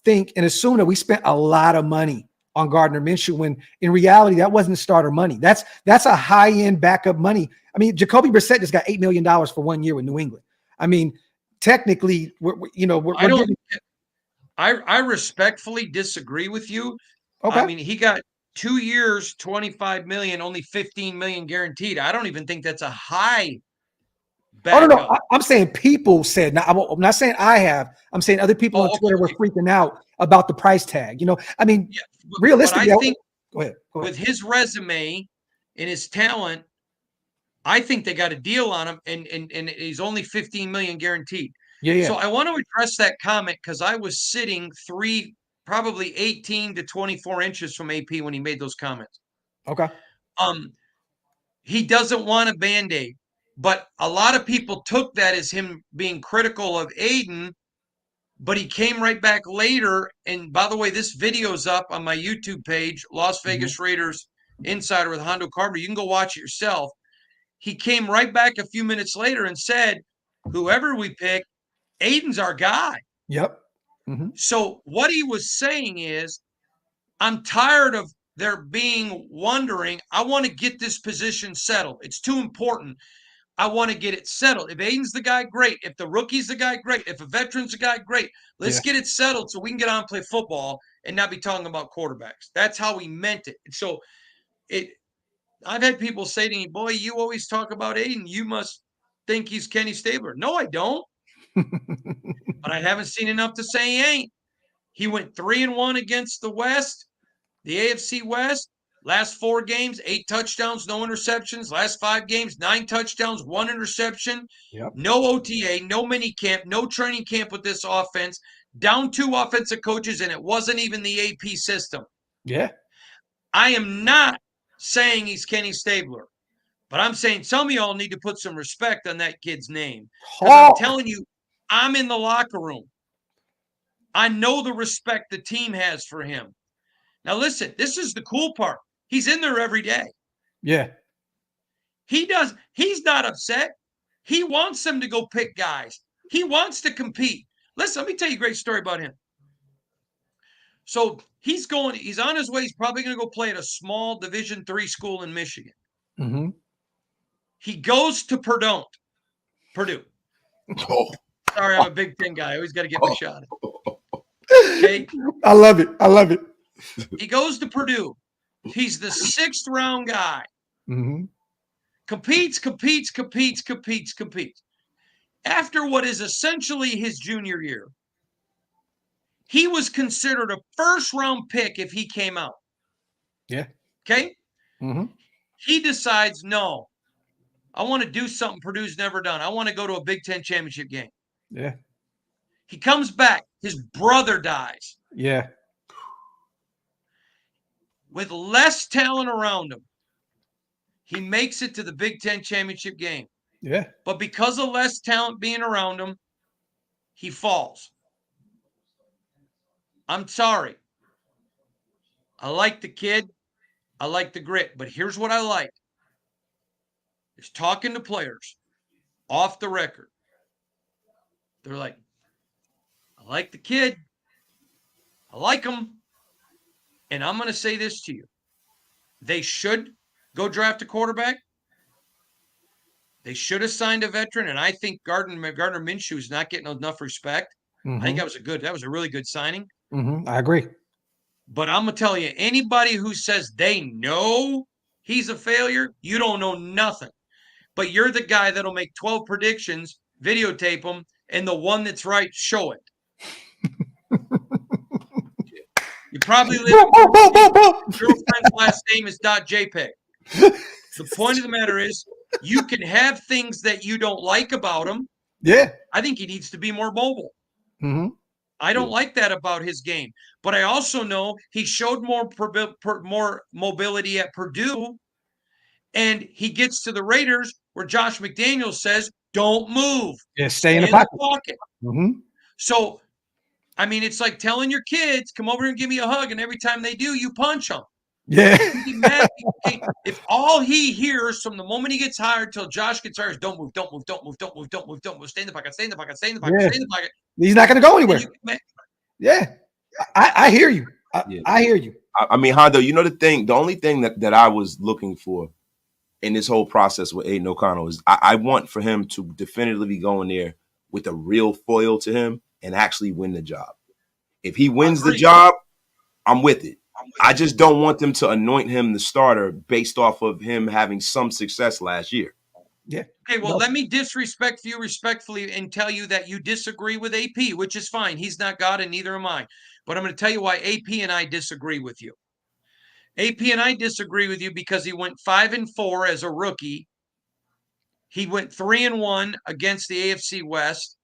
think and assume that we spent a lot of money on Gardner Minshew when in reality that wasn't starter money. That's a high-end backup money. I mean, Jacoby Brissett just got $8 million for 1 year with New England. I mean, technically, we're getting, I respectfully disagree with you. okay. I mean, he got 2 years, 25 million, only 15 million guaranteed. I don't even think that's a high Oh, no. backup. I'm saying people said, now, I'm not saying I have. I'm saying other people on Twitter were freaking out about the price tag. I mean, Yeah, realistically, but I think go ahead. with his resume and his talent, I think they got a deal on him, and he's only 15 million guaranteed. Yeah. So I want to address that comment because I was sitting probably 18 to 24 inches from AP when he made those comments. Okay. He doesn't want a Band-Aid, but a lot of people took that as him being critical of Aiden, but he came right back later. And by the way, this video's up on my YouTube page, Las Vegas Raiders Insider with Hondo Carpenter. You can go watch it yourself. He came right back a few minutes later and said, whoever we pick, Aiden's our guy. Yep. So what he was saying is, I'm tired of there being wondering. I want to get this position settled. It's too important. I want to get it settled. If Aiden's the guy, great. If the rookie's the guy, great. If a veteran's the guy, great. Let's get it settled so we can get on and play football and not be talking about quarterbacks. That's how he meant it. So I've had people say to me, boy, you always talk about Aiden. You must think he's Kenny Stabler. No, I don't. But I haven't seen enough to say he ain't. He went 3-1 against the West, the AFC West. Last 4 games, 8 touchdowns, no interceptions. Last 5 games, 9 touchdowns, 1 interception. Yep. No OTA, no mini camp, no training camp with this offense. Down 2 offensive coaches, and it wasn't even the AP system. Yeah. I am not saying he's Kenny Stabler, but I'm saying some of y'all need to put some respect on that kid's name. Because I'm telling you, I'm in the locker room. I know the respect the team has for him. Now, listen, this is the cool part. He's in there every day. Yeah. He's not upset. He wants them to go pick guys. He wants to compete. Listen, let me tell you a great story about him. So he's on his way. He's probably going to go play at a small Division III school in Michigan. Mm-hmm. He goes to Purdue. Oh. Sorry, I'm a Big Ten guy. I always got to get my shot. Okay. I love it. He goes to Purdue. He's the 6th round guy. Mm-hmm. Competes. After what is essentially his junior year, he was considered a 1st round pick if he came out. Yeah. Okay. Mm-hmm. He decides, no, I want to do something Purdue's never done. I want to go to a Big Ten championship game. Yeah. He comes back. His brother dies. Yeah. With less talent around him, he makes it to the Big Ten championship game. Yeah. But because of less talent being around him, he falls. I'm sorry. I like the kid. I like the grit. But here's what I like. Is talking to players off the record. They're like, I like the kid. I like him. And I'm going to say this to you. They should go draft a quarterback. They should have signed a veteran. And I think Gardner Minshew is not getting enough respect. Mm-hmm. I think that was a really good signing. Mm-hmm. I agree. But I'm going to tell you, anybody who says they know he's a failure, you don't know nothing. But you're the guy that'll make 12 predictions, videotape them, and the one that's right, show it. You probably live. Your girlfriend's last name is .jpg. The point of the matter is, you can have things that you don't like about him. Yeah. I think he needs to be more mobile. Mm-hmm. I don't like that about his game. But I also know he showed more mobility at Purdue, and he gets to the Raiders where Josh McDaniels says, don't move. Yeah, stay in the pocket. Mm-hmm. So, I mean, it's like telling your kids, come over and give me a hug, and every time they do, you punch them. Yeah. If all he hears from the moment he gets hired till Josh gets hired is don't move, stay in the pocket, stay in the pocket. He's not going to go anywhere. Yeah. I hear you. I hear you. I mean, Hondo, the only thing that I was looking for in this whole process with Aiden O'Connell is I want for him to definitively go in there with a real foil to him and actually win the job. If he wins the job, I'm with it. I just don't want them to anoint him the starter based off of him having some success last year. Yeah. Okay, well, let me disrespect you respectfully and tell you that you disagree with AP, which is fine. He's not God and neither am I. But I'm going to tell you why AP and I disagree with you. AP and I disagree with you because he went 5-4 as a rookie. He went 3-1 against the AFC West.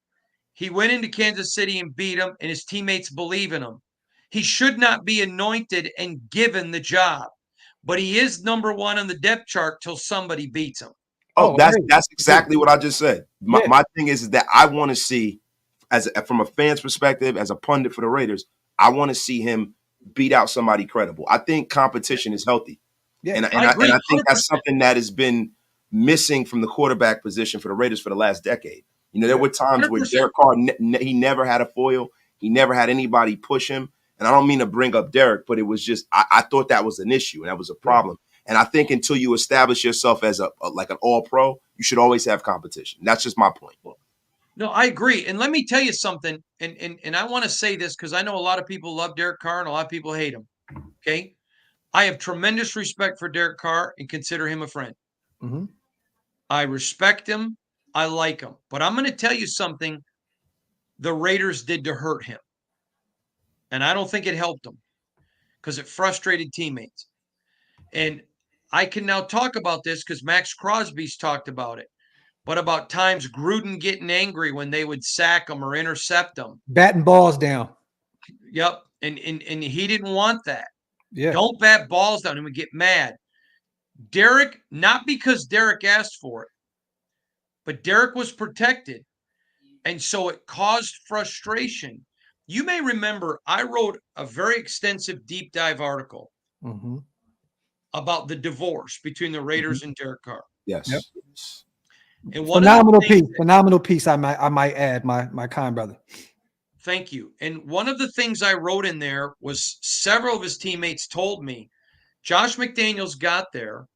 He went into Kansas City and beat him, and his teammates believe in him. He should not be anointed and given the job, but he is number one on the depth chart till somebody beats him. Oh, that's exactly what I just said. My thing is that I want to see, from a fan's perspective, as a pundit for the Raiders, I want to see him beat out somebody credible. I think competition is healthy. Yeah, and I think that's something that has been missing from the quarterback position for the Raiders for the last decade. You know, there were times 100%. Where Derek Carr, he never had a foil. He never had anybody push him. And I don't mean to bring up Derek, but it was just, I thought that was an issue and that was a problem. And I think until you establish yourself as like an all-pro, you should always have competition. That's just my point. No, I agree. And let me tell you something, and I want to say this because I know a lot of people love Derek Carr and a lot of people hate him. Okay? I have tremendous respect for Derek Carr and consider him a friend. Mm-hmm. I respect him. I like him. But I'm going to tell you something the Raiders did to hurt him. And I don't think it helped him because it frustrated teammates. And I can now talk about this because Max Crosby's talked about it. But about times Gruden getting angry when they would sack him or intercept him. Batting balls down. Yep. And he didn't want that. Yeah. Don't bat balls down. He would get mad. Derek, not because Derek asked for it, but Derek was protected. And so it caused frustration. You may remember I wrote a very extensive deep dive article about the divorce between the Raiders and Derek Carr. Yes. Yep. And phenomenal piece. I might add, my kind brother. Thank you. And one of the things I wrote in there was several of his teammates told me Josh McDaniels got there,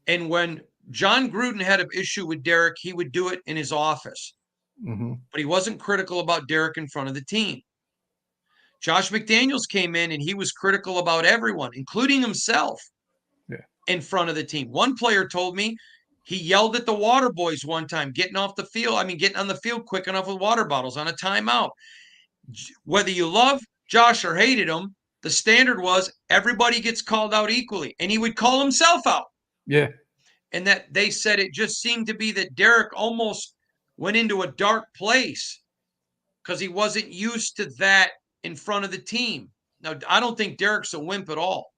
and when John Gruden had an issue with Derek, he would do it in his office. But he wasn't critical about Derek in front of the team. Josh McDaniels came in and he was critical about everyone, including himself, in front of the team. One player told me he yelled at the water boys one time, getting on the field quick enough with water bottles on a timeout. Whether you love Josh or hated him, the standard was everybody gets called out equally, and he would call himself out. Yeah. And that they said it just seemed to be that Derek almost went into a dark place because he wasn't used to that in front of the team. Now, I don't think Derek's a wimp at all.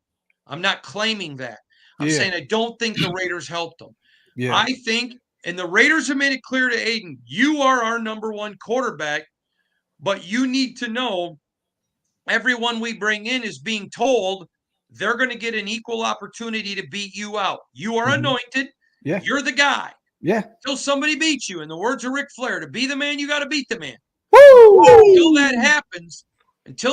I'm not claiming that. I'm saying I don't think the Raiders helped him. Yeah. I think, and the Raiders have made it clear to Aiden, you are our number one quarterback, but you need to know everyone we bring in is being told they're going to get an equal opportunity to beat you out. You are anointed. Yeah. You're the guy. Yeah. Until somebody beats you. In the words of Ric Flair, to be the man, you got to beat the man. Woo! Until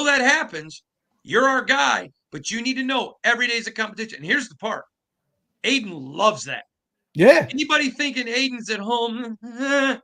that happens, you're our guy, but you need to know every day is a competition. And here's the part. Aiden loves that. Yeah. Anybody thinking Aiden's at home?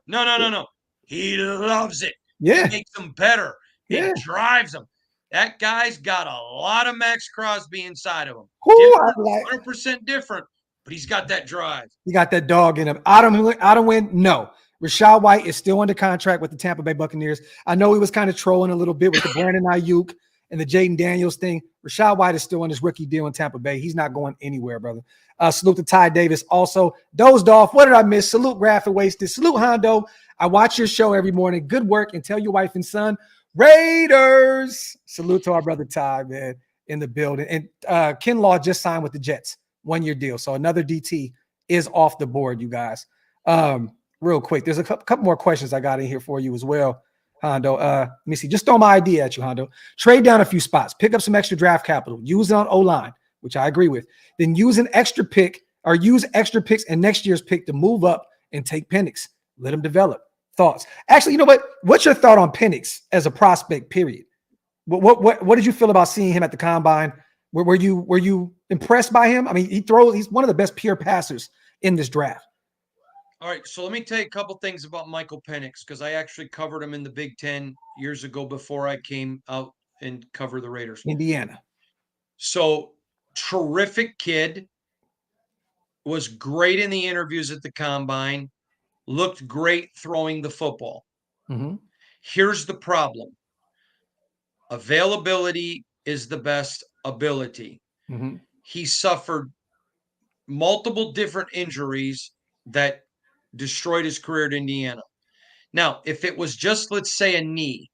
No. He loves it. Yeah. It makes him better. It drives him. That guy's got a lot of Max Crosby inside of him. 100% different, but he's got that drive. He got that dog in him. Adam win? No. Rashad White is still under contract with the Tampa Bay Buccaneers. I know he was kind of trolling a little bit with the Brandon Ayuk and the Jaden Daniels thing. Rashad White is still on his rookie deal in Tampa Bay. He's not going anywhere, brother. Salute to Ty Davis. Also, dozed off. What did I miss? Salute Graphk Wasted. Salute Hondo. I watch your show every morning. Good work. And tell your wife and son, Raiders. Salute to our brother Ty, man, in the building. And Kinlaw just signed with the Jets. 1-year deal. So another DT is off the board, you guys. Real quick, there's a couple more questions I got in here for you as well, Hondo. Let me see. Just throw my idea at you, Hondo. Trade down a few spots. Pick up some extra draft capital. Use it on O-line, which I agree with. Then use an extra pick or use extra picks and next year's pick to move up and take Penix. Let him develop. Thoughts? Actually, you know what? What's your thought on Penix as a prospect, period? What did you feel about seeing him at the combine? Were you impressed by him? I mean, he's one of the best pure passers in this draft. All right, so let me tell you a couple things about Michael Penix, because I actually covered him in the Big Ten years ago before I came out and cover the Raiders. Indiana. So terrific kid, was great in the interviews at the combine, looked great throwing the football. Mm-hmm. Here's the problem. Availability is the best ability. Mm-hmm. He suffered multiple different injuries that destroyed his career at Indiana. Now, if it was just, let's say, a knee,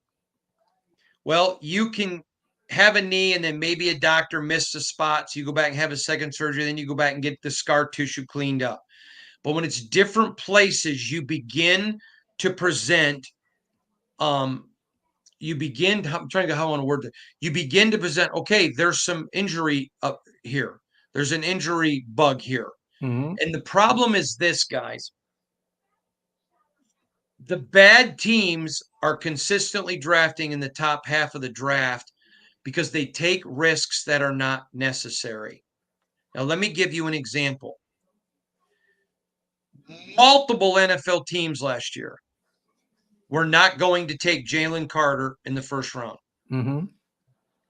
well, you can have a knee and then maybe a doctor missed a spot, so you go back and have a second surgery, then you go back and get the scar tissue cleaned up. But when it's different places, you begin to present, I'm trying to get how I want to word it. You begin to present, okay, there's some injury up here. There's an injury bug here. Mm-hmm. And the problem is this, guys. The bad teams are consistently drafting in the top half of the draft because they take risks that are not necessary. Now, let me give you an example. Multiple NFL teams last year were not going to take Jalen Carter in the first round. Mm-hmm.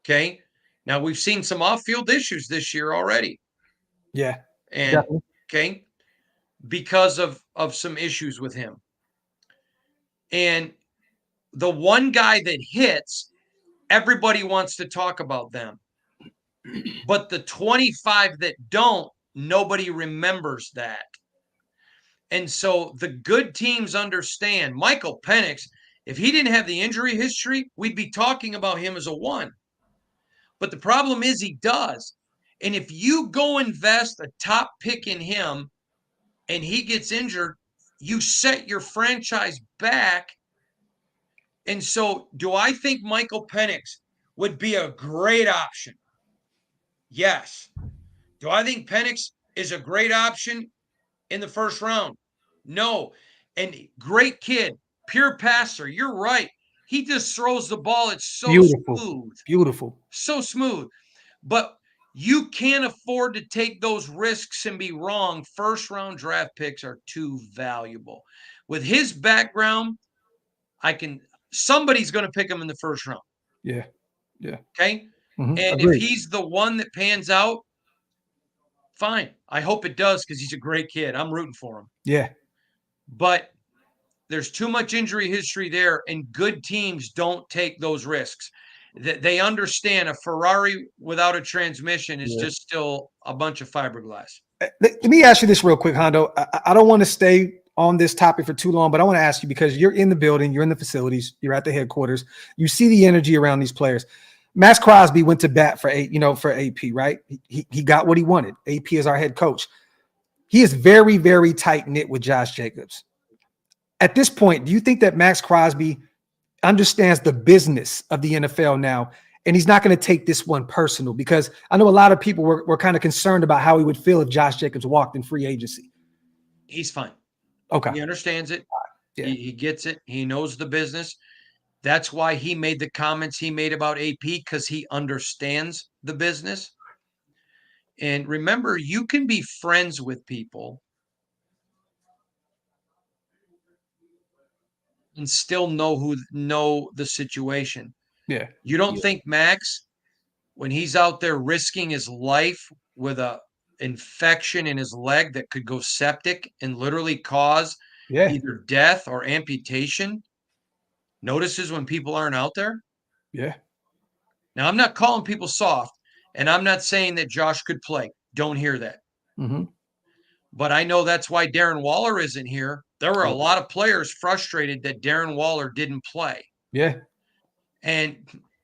Okay. Now, we've seen some off-field issues this year already. Yeah. And Definitely. okay, because of some issues with him. And the one guy that hits, everybody wants to talk about them. But the 25 that don't, nobody remembers that. And so the good teams understand Michael Penix, if he didn't have the injury history, we'd be talking about him as a 1. But the problem is he does. And if you go invest a top pick in him and he gets injured, you set your franchise back. And so do I think Michael Penix would be a great option? Yes. Do I think Penix is a great option in the first round? No. And great kid, pure passer. You're right. He just throws the ball. It's so Beautiful. smooth. Beautiful. So smooth. But you can't afford to take those risks and be wrong. First round draft picks are too valuable. With his background, somebody's going to pick him in the first round. Yeah. Yeah. Okay. Mm-hmm. And Agreed. if he's the one that pans out, fine. I hope it does, because he's a great kid. I'm rooting for him. Yeah. But there's too much injury history there, and good teams don't take those risks. They understand a Ferrari without a transmission is just still a bunch of fiberglass. Let me ask you this real quick, Hondo. I don't want to stay on this topic for too long, but I want to ask you, because you're in the building, you're in the facilities, you're at the headquarters, you see the energy around these players. Max Crosby went to bat for AP, right? He got what he wanted. AP is our head coach. He is very, very tight knit with Josh Jacobs. At this point, do you think that Max Crosby understands the business of the NFL now, and he's not going to take this one personal? Because I know a lot of people were kind of concerned about how he would feel if Josh Jacobs walked in free agency. He's fine. Okay. He understands it. Yeah. He gets it. He knows the business. That's why he made the comments he made about AP, because he understands the business. And remember, you can be friends with people and still know the situation. Yeah. You don't think Max, when he's out there risking his life with a infection in his leg that could go septic and literally cause either death or amputation, notices when people aren't out there? Yeah. Now, I'm not calling people soft, and I'm not saying that Josh could play. Don't hear that. Mm-hmm. But I know that's why Darren Waller isn't here. There were a lot of players frustrated that Darren Waller didn't play. Yeah. And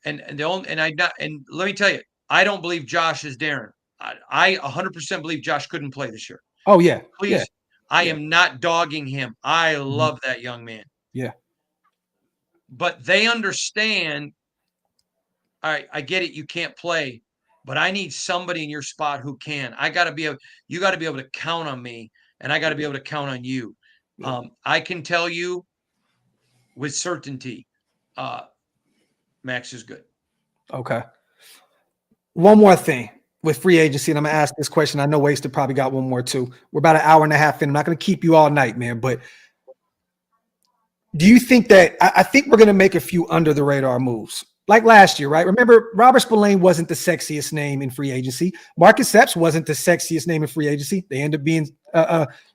let me tell you, I don't believe Josh is Darren. I 100% believe Josh couldn't play this year. Oh yeah. Please. Yeah. I am not dogging him. I love that young man. Yeah. But they understand. All right, I get it. You can't play, but I need somebody in your spot who can. You got to be able to count on me, and I got to be able to count on you. I can tell you with certainty, Max is good. Okay. One more thing. with free agency, and I'm gonna ask this question. I know Wasted probably got one more too. We're about an hour and a half in. I'm not gonna keep you all night, man. But do you think that I think we're gonna make a few under the radar moves? Like last year, right? Remember, Robert Spillane wasn't the sexiest name in free agency. Marcus Epps wasn't the sexiest name in free agency. They end up being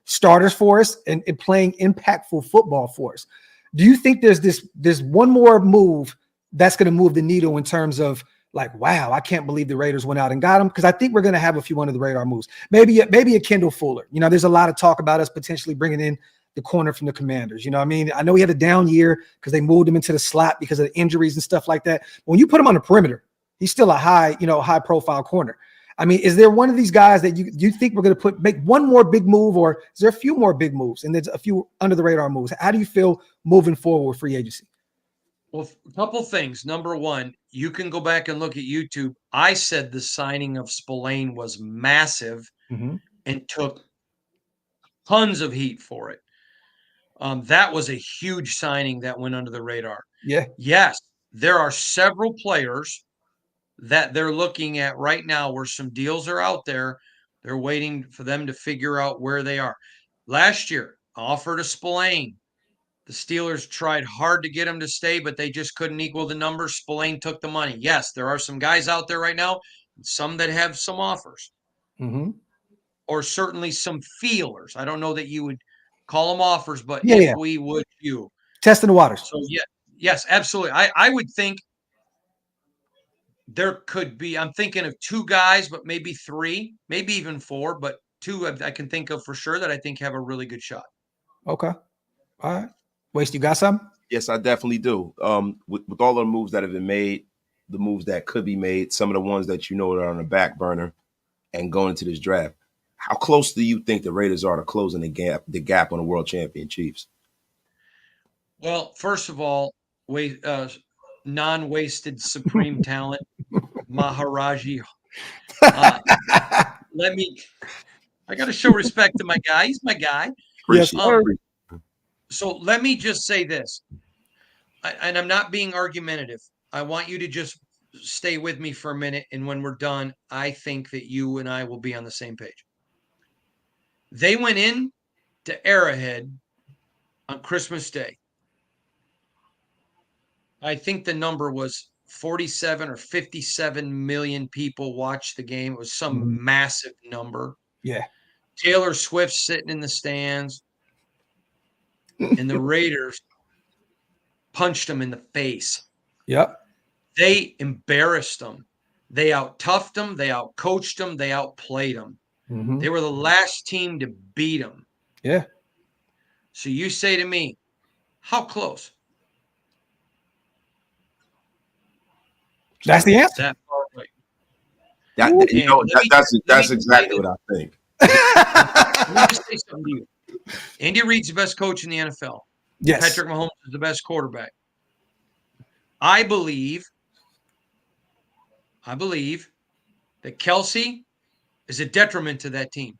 starters for us and playing impactful football for us. Do you think there's one more move that's going to move the needle in terms of like, wow, I can't believe the Raiders went out and got him? Because I think we're going to have a few under the radar moves. Maybe a Kendall Fuller. You know, there's a lot of talk about us potentially bringing in the corner from the Commanders. You know what I mean? I know he had a down year because they moved him into the slot because of injuries and stuff like that. When you put him on the perimeter, he's still a high profile corner. I mean, is there one of these guys that you think we're going to make one more big move, or is there a few more big moves and there's a few under the radar moves? How do you feel moving forward with free agency? Well, a couple things. Number one, you can go back and look at YouTube. I said the signing of Spillane was massive and took tons of heat for it. That was a huge signing that went under the radar. Yeah. Yes, there are several players that they're looking at right now where some deals are out there. They're waiting for them to figure out where they are. Last year, offered a Spillane. The Steelers tried hard to get him to stay, but they just couldn't equal the numbers. Spillane took the money. Yes, there are some guys out there right now, some that have some offers, or certainly some feelers. I don't know that you would call them offers, but we would, you testing the waters. So yes, absolutely. I would think there could be. I'm thinking of two guys, but maybe three, maybe even four, but two I can think of for sure that I think have a really good shot. Okay, all right. Waste, you got some? Yes, I definitely do. With all the moves that have been made, the moves that could be made, some of the ones that are on the back burner, and going into this draft, how close do you think the Raiders are to closing the gap on the world champion Chiefs? Well, first of all, non-wasted supreme talent, Maharaji. I got to show respect to my guy. He's my guy. Yes, so let me just say this, and I'm not being argumentative. I want you to just stay with me for a minute, and when we're done, I think that you and I will be on the same page. They went in to Arrowhead on Christmas Day. I think the number was 47 or 57 million people watched the game. It was some massive number. Yeah. Taylor Swift sitting in the stands, and the Raiders punched them in the face. Yep. They embarrassed them. They out-toughed them. They out-coached them. They outplayed them. They were the last team to beat them. Yeah. So you say to me, how close? That's the answer. That far away. That's exactly what I think. Let me just say something to you. Andy Reid's the best coach in the NFL. Yes. Patrick Mahomes is the best quarterback. I believe that Kelsey is a detriment to that team.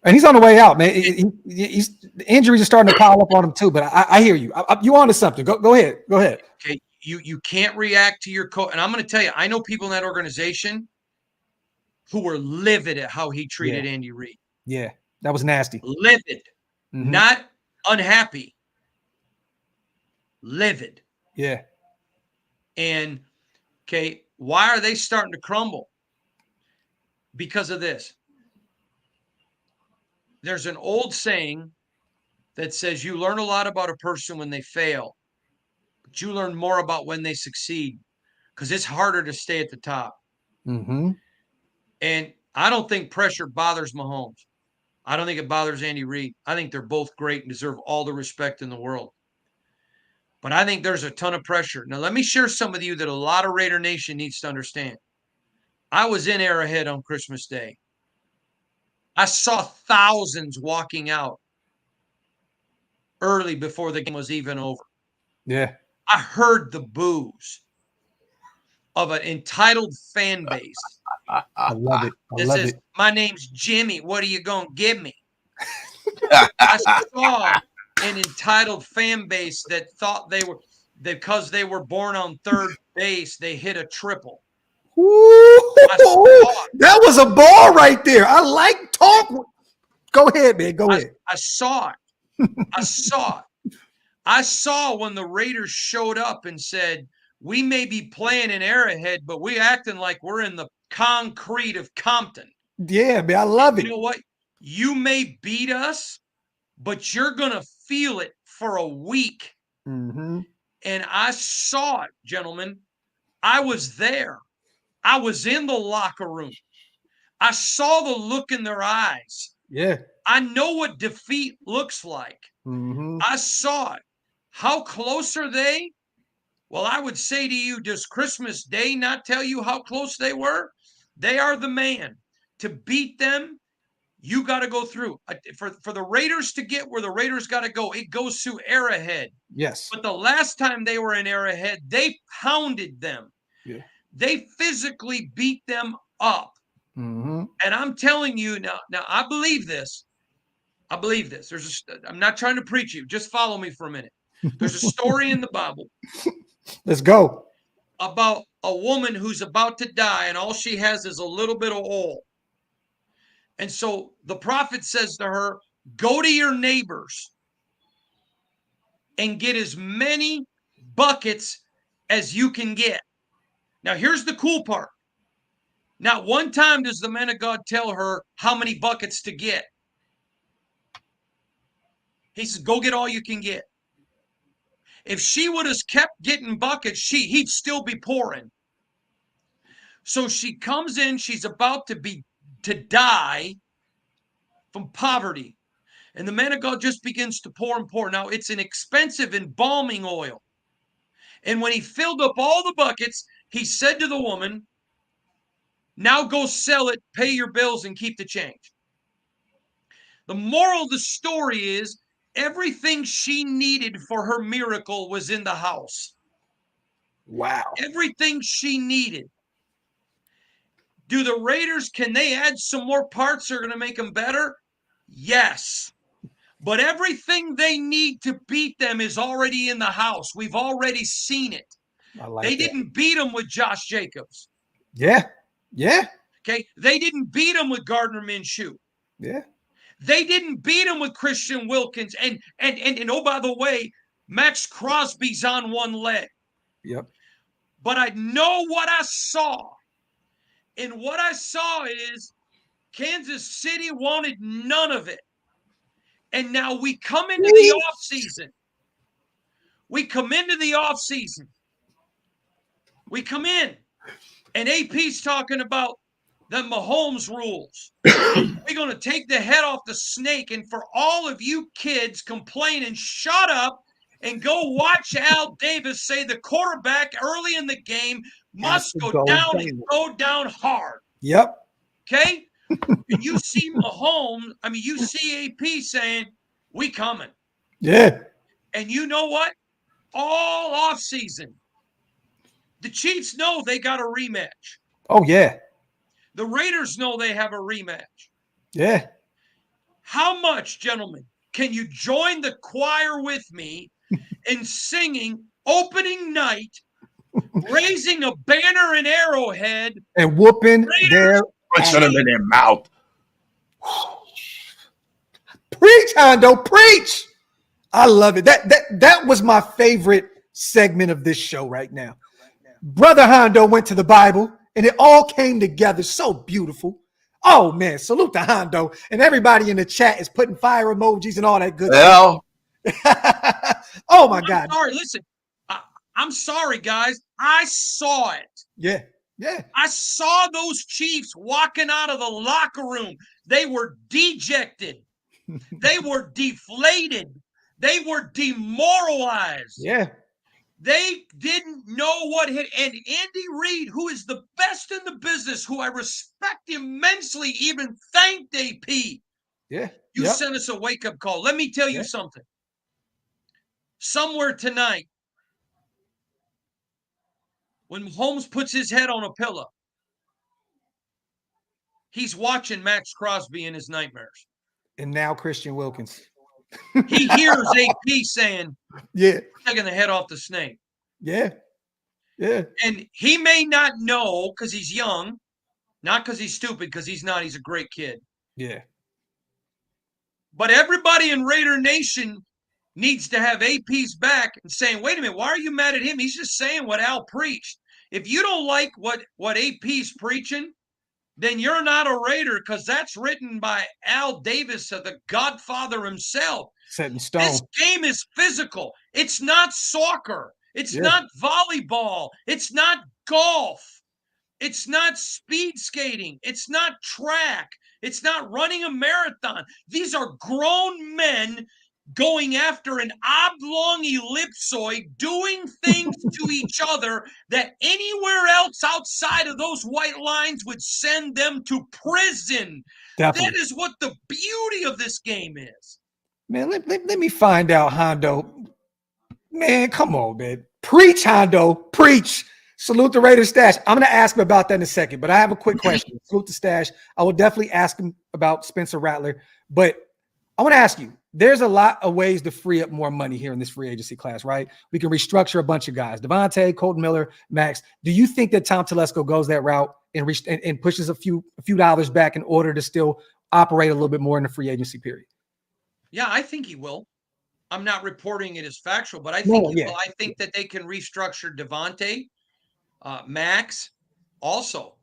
And he's on the way out, man. He's the injuries are starting to pile up on him too. But I hear you. You on to something? Go ahead. Go ahead. Okay, you can't react to your coach. And I'm going to tell you, I know people in that organization who were livid at how he treated Andy Reid. Yeah, that was nasty. Livid, not unhappy. Livid. Yeah. And okay, why are they starting to crumble? Because of this. There's an old saying that says you learn a lot about a person when they fail, but you learn more about when they succeed, because it's harder to stay at the top. And I don't think pressure bothers Mahomes. I don't think it bothers Andy Reid. I think they're both great and deserve all the respect in the world. But I think there's a ton of pressure. Now, let me share some with you that a lot of Raider Nation needs to understand. I was in Arrowhead on Christmas Day. I saw thousands walking out early before the game was even over. Yeah. I heard the boos of an entitled fan base. I love it. I love it. My name's Jimmy. What are you going to give me? I saw an entitled fan base that thought because they were born on third base, they hit a triple. Ooh, saw it. that was a ball right there. I like talk. Go ahead, man. Go ahead. I saw it. I saw it. I saw when the Raiders showed up and said, we may be playing in Arrowhead, but we acting like we're in the concrete of Compton. Yeah, man. I love it. You know what? You may beat us, but you're going to feel it for a week. Mm-hmm. And I saw it, gentlemen. I was there. I was in the locker room. I saw the look in their eyes. Yeah. I know what defeat looks like. Mm-hmm. I saw it. How close are they? Well, I would say to you, does Christmas Day not tell you how close they were? They are the man. To beat them, you got to go through. For the Raiders to get where the Raiders got to go, it goes through Arrowhead. Yes. But the last time they were in Arrowhead, they pounded them. Yeah. They physically beat them up. Mm-hmm. And I'm telling you now I believe this. I believe this. I'm not trying to preach you. Just follow me for a minute. There's a story in the Bible Let's go. about a woman who's about to die, and all she has is a little bit of oil. And so the prophet says to her, go to your neighbors and get as many buckets as you can get. Now, here's the cool part. Not one time does the man of God tell her how many buckets to get. He says, go get all you can get. If she would have kept getting buckets, he'd still be pouring. So she comes in, she's about to die from poverty. And the man of God just begins to pour and pour. Now, it's an expensive embalming oil. And when he filled up all the buckets, he said to the woman, now go sell it, pay your bills, and keep the change. The moral of the story is everything she needed for her miracle was in the house. Wow. Everything she needed. Do the Raiders, can they add some more parts that are going to make them better? Yes. But everything they need to beat them is already in the house. We've already seen it. They didn't beat them with Josh Jacobs. Yeah. Yeah. Okay. They didn't beat them with Gardner Minshew. Yeah. They didn't beat him with Christian Wilkins. And oh, by the way, Max Crosby's on one leg. Yep. But I know what I saw. And what I saw is Kansas City wanted none of it. And now we come into the offseason. We come into the offseason. We come in. And AP's talking about the Mahomes rules. We're going to take the head off the snake. And for all of you kids complaining, shut up and go watch Al Davis say the quarterback early in the game must go down and go down hard. Yep. Okay? And you see Mahomes, you see AP saying, we coming. Yeah. And you know what? All offseason, the Chiefs know they got a rematch. Oh, yeah. The Raiders know they have a rematch. Yeah. How much, gentlemen, can you join the choir with me in singing opening night, raising a banner in Arrowhead, and whooping their punching them in their mouth? Preach, Hondo, preach. I love it. That was my favorite segment of this show right now. Brother Hondo went to the Bible, and it all came together so beautiful. Oh, man, salute to Hondo. And everybody in the chat is putting fire emojis and all that good stuff. Oh, my God. I'm sorry. Listen, I'm sorry, guys. I saw it. Yeah, yeah. I saw those Chiefs walking out of the locker room. They were dejected. They were deflated. They were demoralized. Yeah. They didn't know what hit. And Andy Reid, who is the best in the business, who I respect immensely, even thanked AP. Yeah. You sent us a wake-up call. Let me tell you something. Somewhere tonight, when Holmes puts his head on a pillow, he's watching Max Crosby in his nightmares. And now Christian Wilkins. He hears AP saying, yeah, taking the head off the snake. Yeah. Yeah. And he may not know because he's young, not because he's stupid, because he's not. He's a great kid. Yeah. But everybody in Raider Nation needs to have AP's back and saying, wait a minute, why are you mad at him? He's just saying what Al preached. If you don't like what AP's preaching, then you're not a Raider, because that's written by Al Davis, the Godfather himself. Set in stone. This game is physical. It's not soccer. It's not volleyball. It's not golf. It's not speed skating. It's not track. It's not running a marathon. These are grown men going after an oblong ellipsoid, doing things to each other that anywhere else outside of those white lines would send them to prison. Definitely. That is what the beauty of this game is. Man, let me find out, Hondo. Man, come on, man. Preach, Hondo. Preach. Salute the Raiders stash. I'm going to ask him about that in a second, but I have a quick question. Salute the stash. I will definitely ask him about Spencer Rattler, but I want to ask you, there's a lot of ways to free up more money here in this free agency class, right? We can restructure a bunch of guys. Devontae, Colton Miller, Max. Do you think that Tom Telesco goes that route and pushes a few dollars back in order to still operate a little bit more in the free agency period? Yeah, I think he will. I'm not reporting it as factual, but I think he will. I think that they can restructure Devontae, Max also.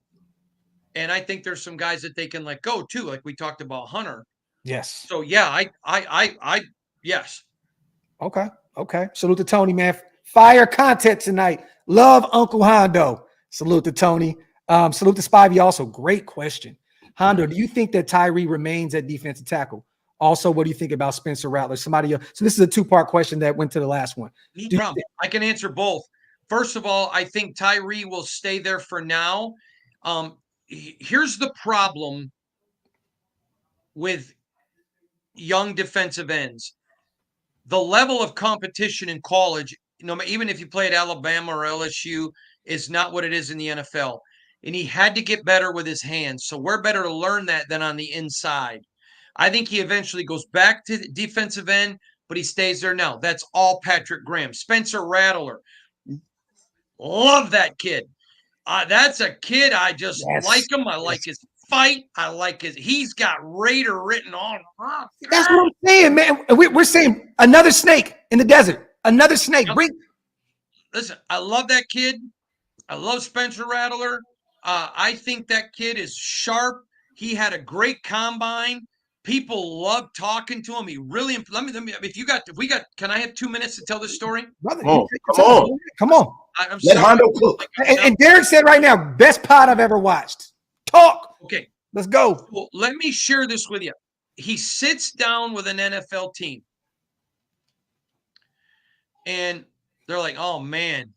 And I think there's some guys that they can let go too, like we talked about Hunter. Yes. So yeah, I yes. Okay. Salute to Tony, man. Fire content tonight. Love Uncle Hondo. Salute to Tony. Salute to Spivey also. Great question. Hondo, do you think that Tyree remains at defensive tackle? Also, what do you think about Spencer Rattler? Somebody else. So this is a two-part question that went to the last one. No problem. I can answer both. First of all, I think Tyree will stay there for now. Here's the problem with young defensive ends. The level of competition in college, even if you play at Alabama or LSU, is not what it is in the NFL. And he had to get better with his hands. So we're better to learn that than on the inside. I think he eventually goes back to the defensive end, but he stays there now. That's all Patrick Graham. Spencer Rattler. Love that kid. That's a kid. I just like him. I like his fight. I like he's got Raider written on. That's what I'm saying, man. We're saying another snake in the desert. Another snake. Listen, I love that kid. I love Spencer Rattler. I think that kid is sharp. He had a great combine. People love talking to him. He really. Let me. Can I have 2 minutes to tell this story? Brother, come on. I'm Let sorry. Hondo cook. And Derek said right now, best pod I've ever watched. Talk. Okay, let's go. Well, let me share this with you. He sits down with an NFL team, and they're like, "Oh man,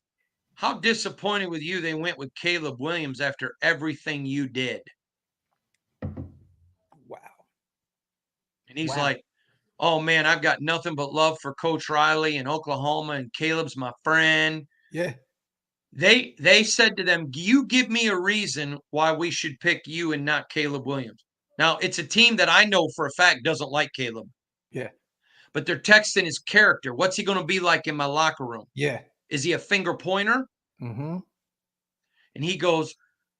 how disappointed with you they went with Caleb Williams after everything you did." Wow. And he's like, "Oh man, I've got nothing but love for Coach Riley in Oklahoma, and Caleb's my friend." Yeah. They said to them, "You give me a reason why we should pick you and not Caleb Williams." Now, it's a team that I know for a fact doesn't like Caleb. Yeah. But they're texting his character. What's he going to be like in my locker room? Yeah. Is he a finger pointer? Mm-hmm. And he goes,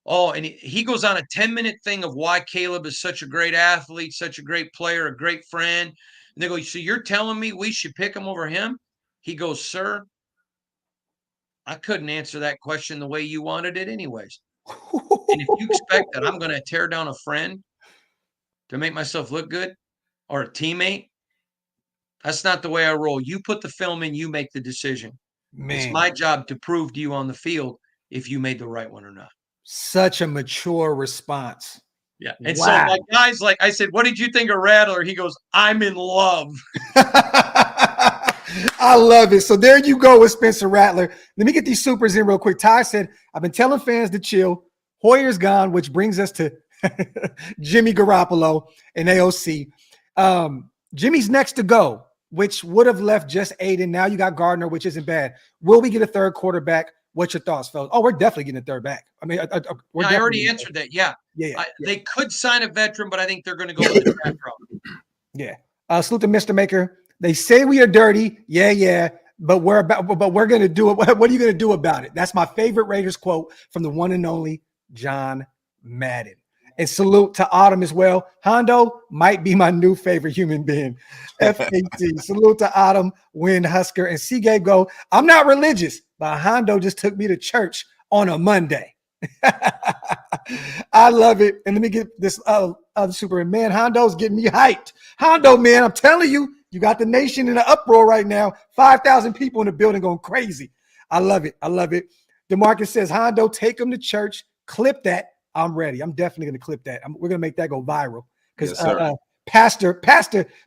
and he goes on a 10-minute thing of why Caleb is such a great athlete, such a great player, a great friend. And they go, "So you're telling me we should pick him over him?" He goes, "Sir, I couldn't answer that question the way you wanted it anyways. And if you expect that I'm going to tear down a friend to make myself look good or a teammate, that's not the way I roll. You put the film in, you make the decision. Man. It's my job to prove to you on the field if you made the right one or not." Such a mature response. Yeah. And so my guy's like, I said, "What did you think of Rattler?" He goes, "I'm in love." I love it. So there you go with Spencer Rattler. Let me get these supers in real quick. Ty said, "I've been telling fans to chill. Hoyer's gone," which brings us to Jimmy Garoppolo and AOC. Jimmy's next to go, which would have left just Aiden. Now you got Gardner, which isn't bad. Will we get a third quarterback? What's your thoughts, fellas? Oh, we're definitely getting a third back. I mean, I already answered that. Yeah. They could sign a veteran, but I think they're going to go with the draft route. Yeah. Salute to Mr. Maker. They say we are dirty. Yeah. but we're going to do it. What are you going to do about it? That's my favorite Raiders quote from the one and only John Madden. And salute to Autumn as well. Hondo might be my new favorite human being. FAT. Salute to Autumn, Win Husker, and Seagate go. I'm not religious, but Hondo just took me to church on a Monday. I love it. And let me get this other super. Man, Hondo's getting me hyped. Hondo, man, I'm telling you, you got the nation in an uproar right now. 5,000 people in the building going crazy. I love it. I love it. DeMarcus says, Hondo, take him to church. Clip that. I'm ready. I'm definitely going to clip that. We're going to make that go viral because Pastor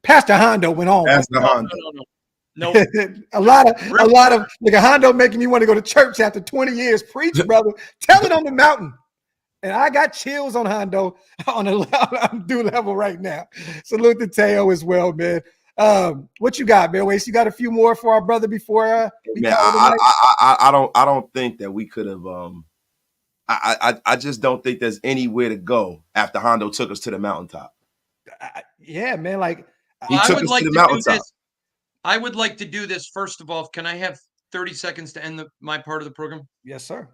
Hondo went on. Pastor Hondo. No. a lot of like a Hondo making me want to go to church after 20 years. Preach, brother. Tell it on the mountain. And I got chills on Hondo on a due level right now. Salute to Teo as well, man. What you got, man? Wait, you got a few more for our brother before man, I don't think that we could have I just don't think there's anywhere to go after Hondo took us to the mountaintop. Yeah, man. Like he took us to the mountaintop. I would like to do this. First of all, can I have 30 seconds to end my part of the program? Yes, sir.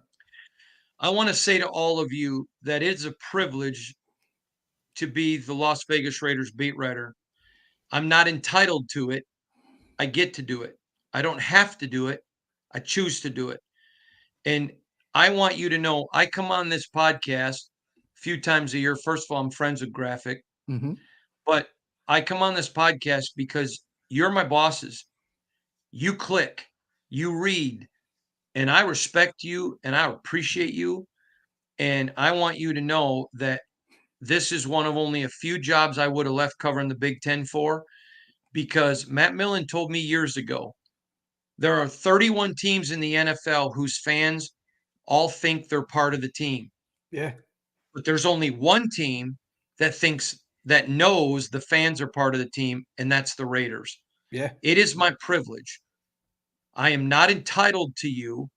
I want to say to all of you that it's a privilege to be the Las Vegas Raiders beat writer. I'm not entitled to it. I get to do it. I don't have to do it. I choose to do it. And I want you to know I come on this podcast a few times a year. First of all, I'm friends with Graphk, but I come on this podcast because you're my bosses. You click, you read, and I respect you and I appreciate you. And I want you to know that this is one of only a few jobs I would have left covering the Big Ten for, because Matt Millen told me years ago, there are 31 teams in the NFL whose fans all think they're part of the team. Yeah. But there's only one team that knows the fans are part of the team, and that's the Raiders. Yeah. It is my privilege. I am not entitled to you.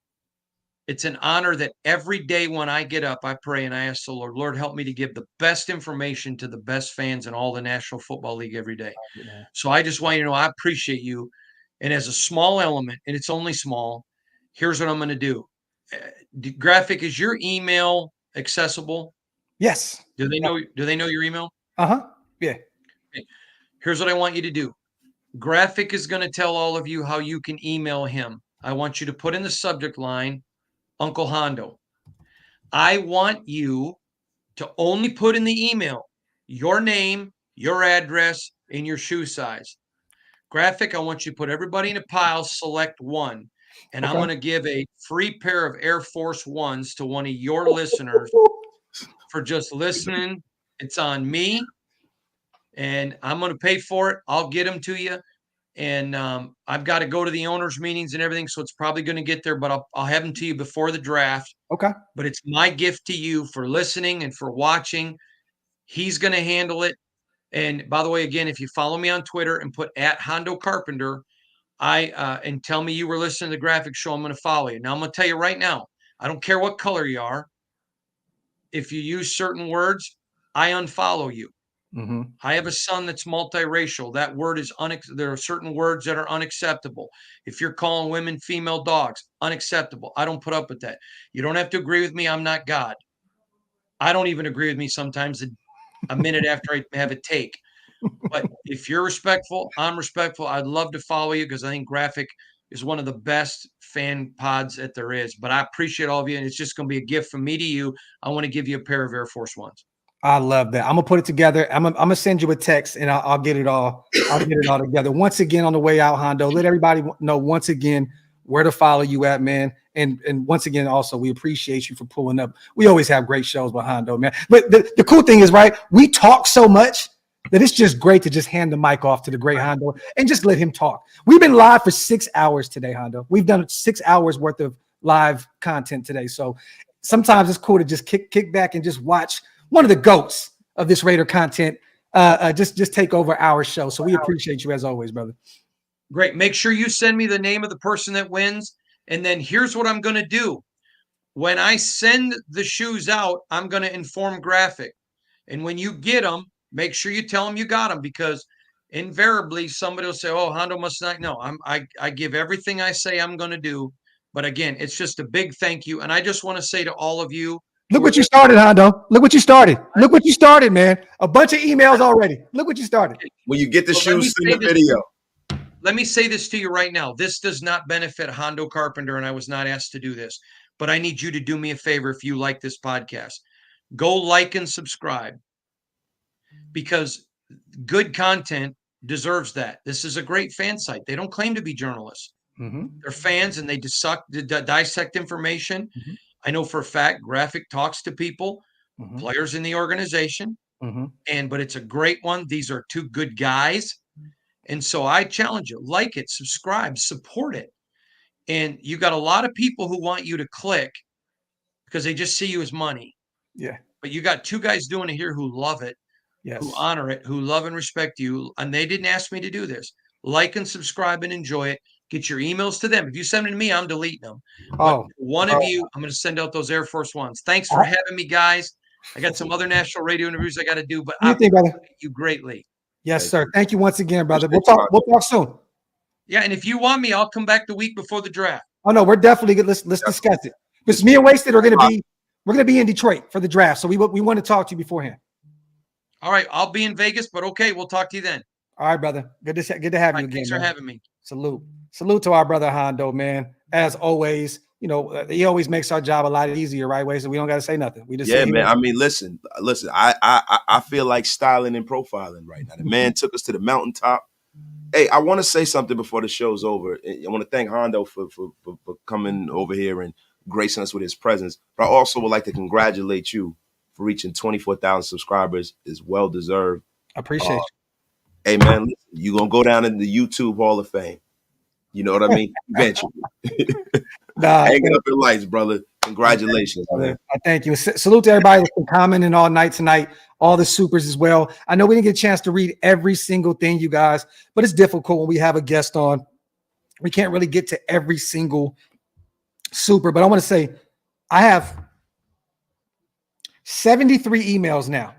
It's an honor that every day when I get up, I pray and I ask the Lord, help me to give the best information to the best fans in all the National Football League every day. Yeah. So I just want you to know I appreciate you. And as a small element, and it's only small, here's what I'm going to do. Graphk, is your email accessible? Yes. Do they know your email? Yeah. Okay. Here's what I want you to do. Graphk is going to tell all of you how you can email him. I want you to put in the subject line, Uncle Hondo. I want you to only put in the email your name, your address, and your shoe size. Graphk, I want you to put everybody in a pile, select one. And I'm going to give a free pair of Air Force Ones to one of your listeners for just listening. It's on me. And I'm going to pay for it. I'll get them to you. And I've got to go to the owners' meetings and everything, so it's probably going to get there, but I'll have them to you before the draft. Okay. But it's my gift to you for listening and for watching. He's going to handle it. And by the way, again, if you follow me on Twitter and put @Hondo Carpenter, and tell me you were listening to the Graphk Show, I'm going to follow you. Now, I'm going to tell you right now, I don't care what color you are. If you use certain words, I unfollow you. I have a son that's multiracial. That word is there are certain words that are unacceptable. If you're calling women female dogs, unacceptable. I don't put up with that. You don't have to agree with me. I'm not God. I don't even agree with me sometimes a minute after I have a take. But if you're respectful, I'm respectful. I'd love to follow you because I think Graphk is one of the best fan pods that there is. But I appreciate all of you, and it's just going to be a gift from me to you. I want to give you a pair of Air Force Ones. I love that. I'm gonna put it together. I'm gonna send you a text, and I'll get it all. I'll get it all together. Once again, on the way out, Hondo, let everybody know once again where to follow you at, man. And once again, also, we appreciate you for pulling up. We always have great shows with Hondo, man. But the cool thing is, right, we talk so much that it's just great to just hand the mic off to the great Hondo and just let him talk. We've been live for 6 hours today, Hondo. We've done 6 hours worth of live content today. So sometimes it's cool to just kick back and just watch one of the GOATs of this Raider content just take over our show. So we appreciate you as always, brother. Great. Make sure you send me the name of the person that wins. And then here's what I'm going to do. When I send the shoes out, I'm going to inform Graphk. And when you get them, make sure you tell them you got them, because invariably somebody will say, "Oh, Hondo must not." No, I give everything I say I'm going to do. But again, it's just a big thank you, and I just want to say to all of you, Look what you started, Hondo. Look what you started. Look what you started, man. A bunch of emails already. Look what you started. When you get the Well, shoes, send the video. Let me say this to you right now. This does not benefit Hondo Carpenter, and I was not asked to do this, but I need you to do me a favor if you like this podcast. Go like and subscribe, because good content deserves that. This is a great fan site. They don't claim to be journalists. They're fans, and they dissect information. I know for a fact Graphk talks to people, players in the organization, but it's a great one. These are two good guys. And so I challenge you, like it, subscribe, support it. And you got a lot of people who want you to click because they just see you as money. Yeah. But you got two guys doing it here who love it, who honor it, who love and respect you. And they didn't ask me to do this. Like and subscribe and enjoy it. Get your emails to them. If you send them to me, I'm deleting them. But one of you, I'm going to send out those Air Force Ones. Thanks for having me, guys. I got some other national radio interviews I got to do, but I appreciate you greatly. Yes, sir. Thank you once again, brother. We'll talk soon. Yeah, and if you want me, I'll come back the week before the draft. Oh no, we're definitely good. Let's discuss it. Because me and Wasted are going to be in Detroit for the draft, so we want to talk to you beforehand. All right, I'll be in Vegas, but okay, we'll talk to you then. All right, brother. Good to have you again. Thanks for having me. Salute to our brother Hondo, man. As always, he always makes our job a lot easier, right? Wasted. We don't got to say nothing. We just man. I mean, listen. I feel like styling and profiling right now. The man took us to the mountaintop. Hey, I want to say something before the show's over. I want to thank Hondo for coming over here and gracing us with his presence. But I also would like to congratulate you for reaching 24,000 subscribers. Is well deserved. I appreciate you. Hey, man, you're going to go down in the YouTube Hall of Fame. You know what I mean? Eventually. Hanging up in lights, brother. Congratulations, man. Thank you. Salute to everybody that's been commenting all night tonight, all the supers as well. I know we didn't get a chance to read every single thing, you guys, but it's difficult when we have a guest on. We can't really get to every single super, but I want to say I have 73 emails now,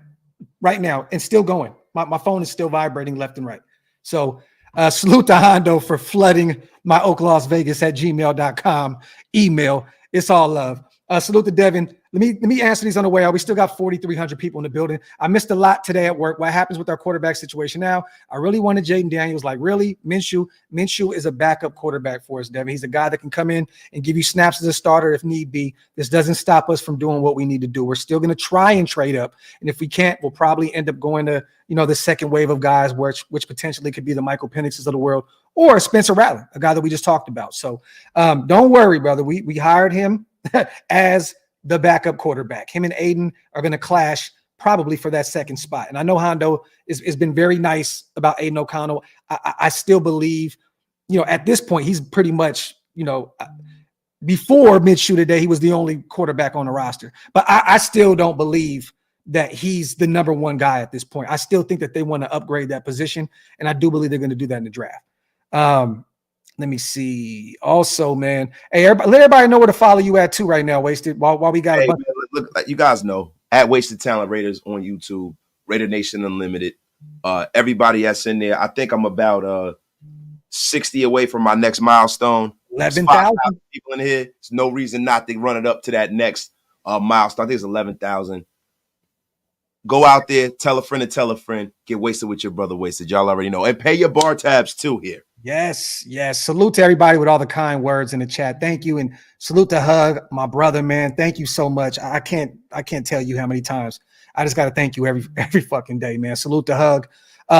right now, and still going. My phone is still vibrating left and right. So salute to Hondo for flooding my OakLosVegas@gmail.com email. It's all love. Salute to Devin. Let me answer these on the way out. We still got 4,300 people in the building. I missed a lot today at work. What happens with our quarterback situation now? I really wanted Jaden Daniels. Like, really? Minshew is a backup quarterback for us, Devin. He's a guy that can come in and give you snaps as a starter if need be. This doesn't stop us from doing what we need to do. We're still going to try and trade up. And if we can't, we'll probably end up going to, the second wave of guys, which potentially could be the Michael Penixes of the world or Spencer Rattler, a guy that we just talked about. So don't worry, brother. We hired him as the backup quarterback. Him and Aiden are going to clash probably for that second spot. And I know Hondo has been very nice about Aiden O'Connell. I still believe, at this point, he's pretty much, before Minshew today, he was the only quarterback on the roster. But I still don't believe that he's the number one guy at this point. I still think that they want to upgrade that position. And I do believe they're going to do that in the draft. Let me see. Also, man, hey, let everybody know where to follow you at too right now, Wasted. While we got a bunch. Man, look, you guys know at Wasted Talent Raiders on YouTube, Raider Nation Unlimited. Everybody that's in there, I think I'm about 60 away from my next milestone. 11,000 people in here. There's no reason not to run it up to that next milestone. I think it's 11,000. Go out there, tell a friend to tell a friend. Get wasted with your brother Wasted. Y'all already know. And pay your bar tabs too here. Yes. Salute to everybody with all the kind words in the chat. Thank you. And salute to Hug, my brother, man. Thank you so much. I can't tell you how many times. I just got to thank you every fucking day, man. Salute to Hug.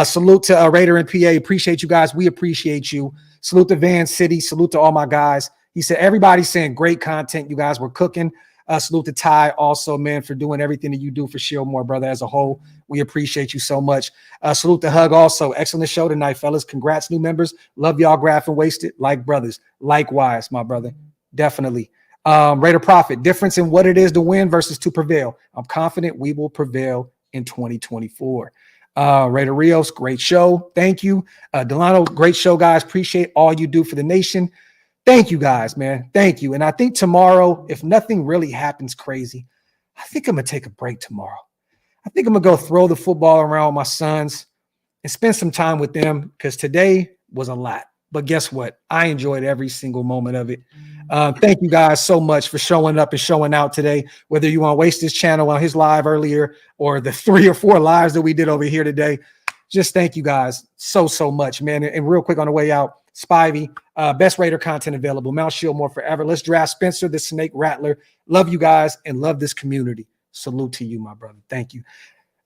Salute to Raider and PA. Appreciate you guys. We appreciate you. Salute to Van City. Salute to all my guys. He said, everybody's saying great content. You guys were cooking. Salute to Ty also, man, for doing everything that you do for Shieldmore, brother, as a whole. We appreciate you so much. Salute to Hug also. Excellent show tonight, fellas. Congrats, new members. Love y'all, Graphk and Wasted. Like brothers. Likewise, my brother. Definitely. Raider Profit. Difference in what it is to win versus to prevail. I'm confident we will prevail in 2024. Raider Rios, great show. Thank you. Delano, great show, guys. Appreciate all you do for the nation. Thank you, guys, man. Thank you. And I think tomorrow, if nothing really happens crazy, I think I'm going to take a break tomorrow. I think I'm going to go throw the football around with my sons and spend some time with them, because today was a lot. But guess what? I enjoyed every single moment of it. Thank you guys so much for showing up and showing out today, whether you want to waste this channel on his live earlier or the 3 or 4 lives that we did over here today. Just thank you guys so much, man. And real quick on the way out, Spivey, best Raider content available. Mount Shieldmore forever. Let's draft Spencer the Snake Rattler. Love you guys and love this community. Salute to you, my brother. Thank you.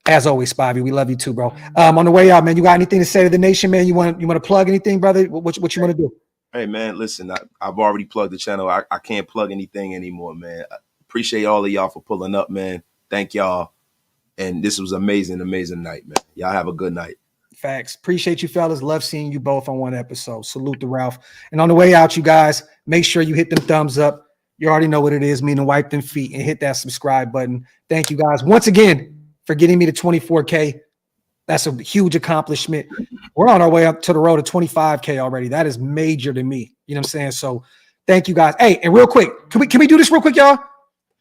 As always, Spivey, we love you too, bro. On the way out, man, you got anything to say to the nation, man? You want to plug anything, brother? What you want to do? Hey, man, listen, I've already plugged the channel. I can't plug anything anymore, man. I appreciate all of y'all for pulling up, man. Thank y'all. And this was amazing night, man. Y'all have a good night. Facts. Appreciate you, fellas. Love seeing you both on one episode. Salute to Ralph. And on the way out, you guys, make sure you hit them thumbs up. You already know what it is, meaning wipe them feet and hit that subscribe button. Thank you, guys, once again for getting me to 24K. That's a huge accomplishment. We're on our way up to the road to 25K already. That is major to me. You know what I'm saying? So thank you, guys. Hey, and real quick, can we do this real quick, y'all?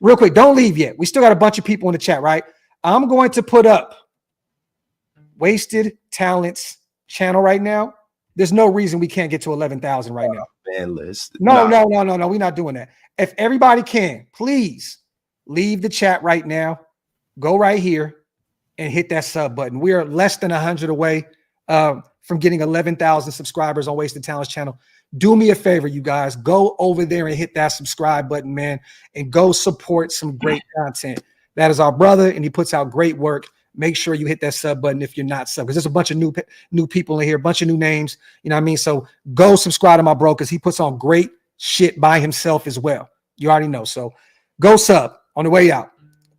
Real quick. Don't leave yet. We still got a bunch of people in the chat, right? I'm going to put up Wasted Talents channel right now. There's no reason we can't get to 11,000 right now. Man list. No. We're not doing that. If everybody can, please leave the chat right now. Go right here and hit that sub button. We are less than 100 away from getting 11,000 subscribers on Wasted Talents channel. Do me a favor, you guys. Go over there and hit that subscribe button, man, and go support some great content. That is our brother, and he puts out great work. Make sure you hit that sub button if you're not sub, because there's a bunch of new people in here, a bunch of new names. You know what I mean? So go subscribe to my bro, because he puts on great shit by himself as well. You already know. So go sub on the way out.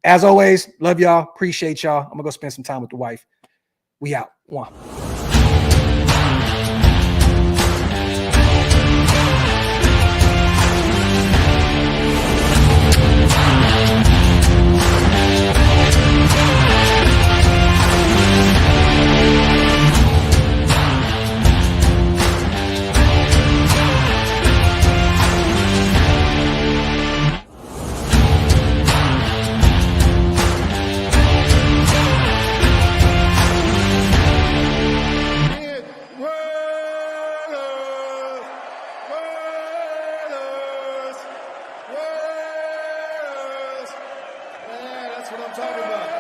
As always, love y'all. Appreciate y'all. I'm going to go spend some time with the wife. We out. One. That's what I'm talking about.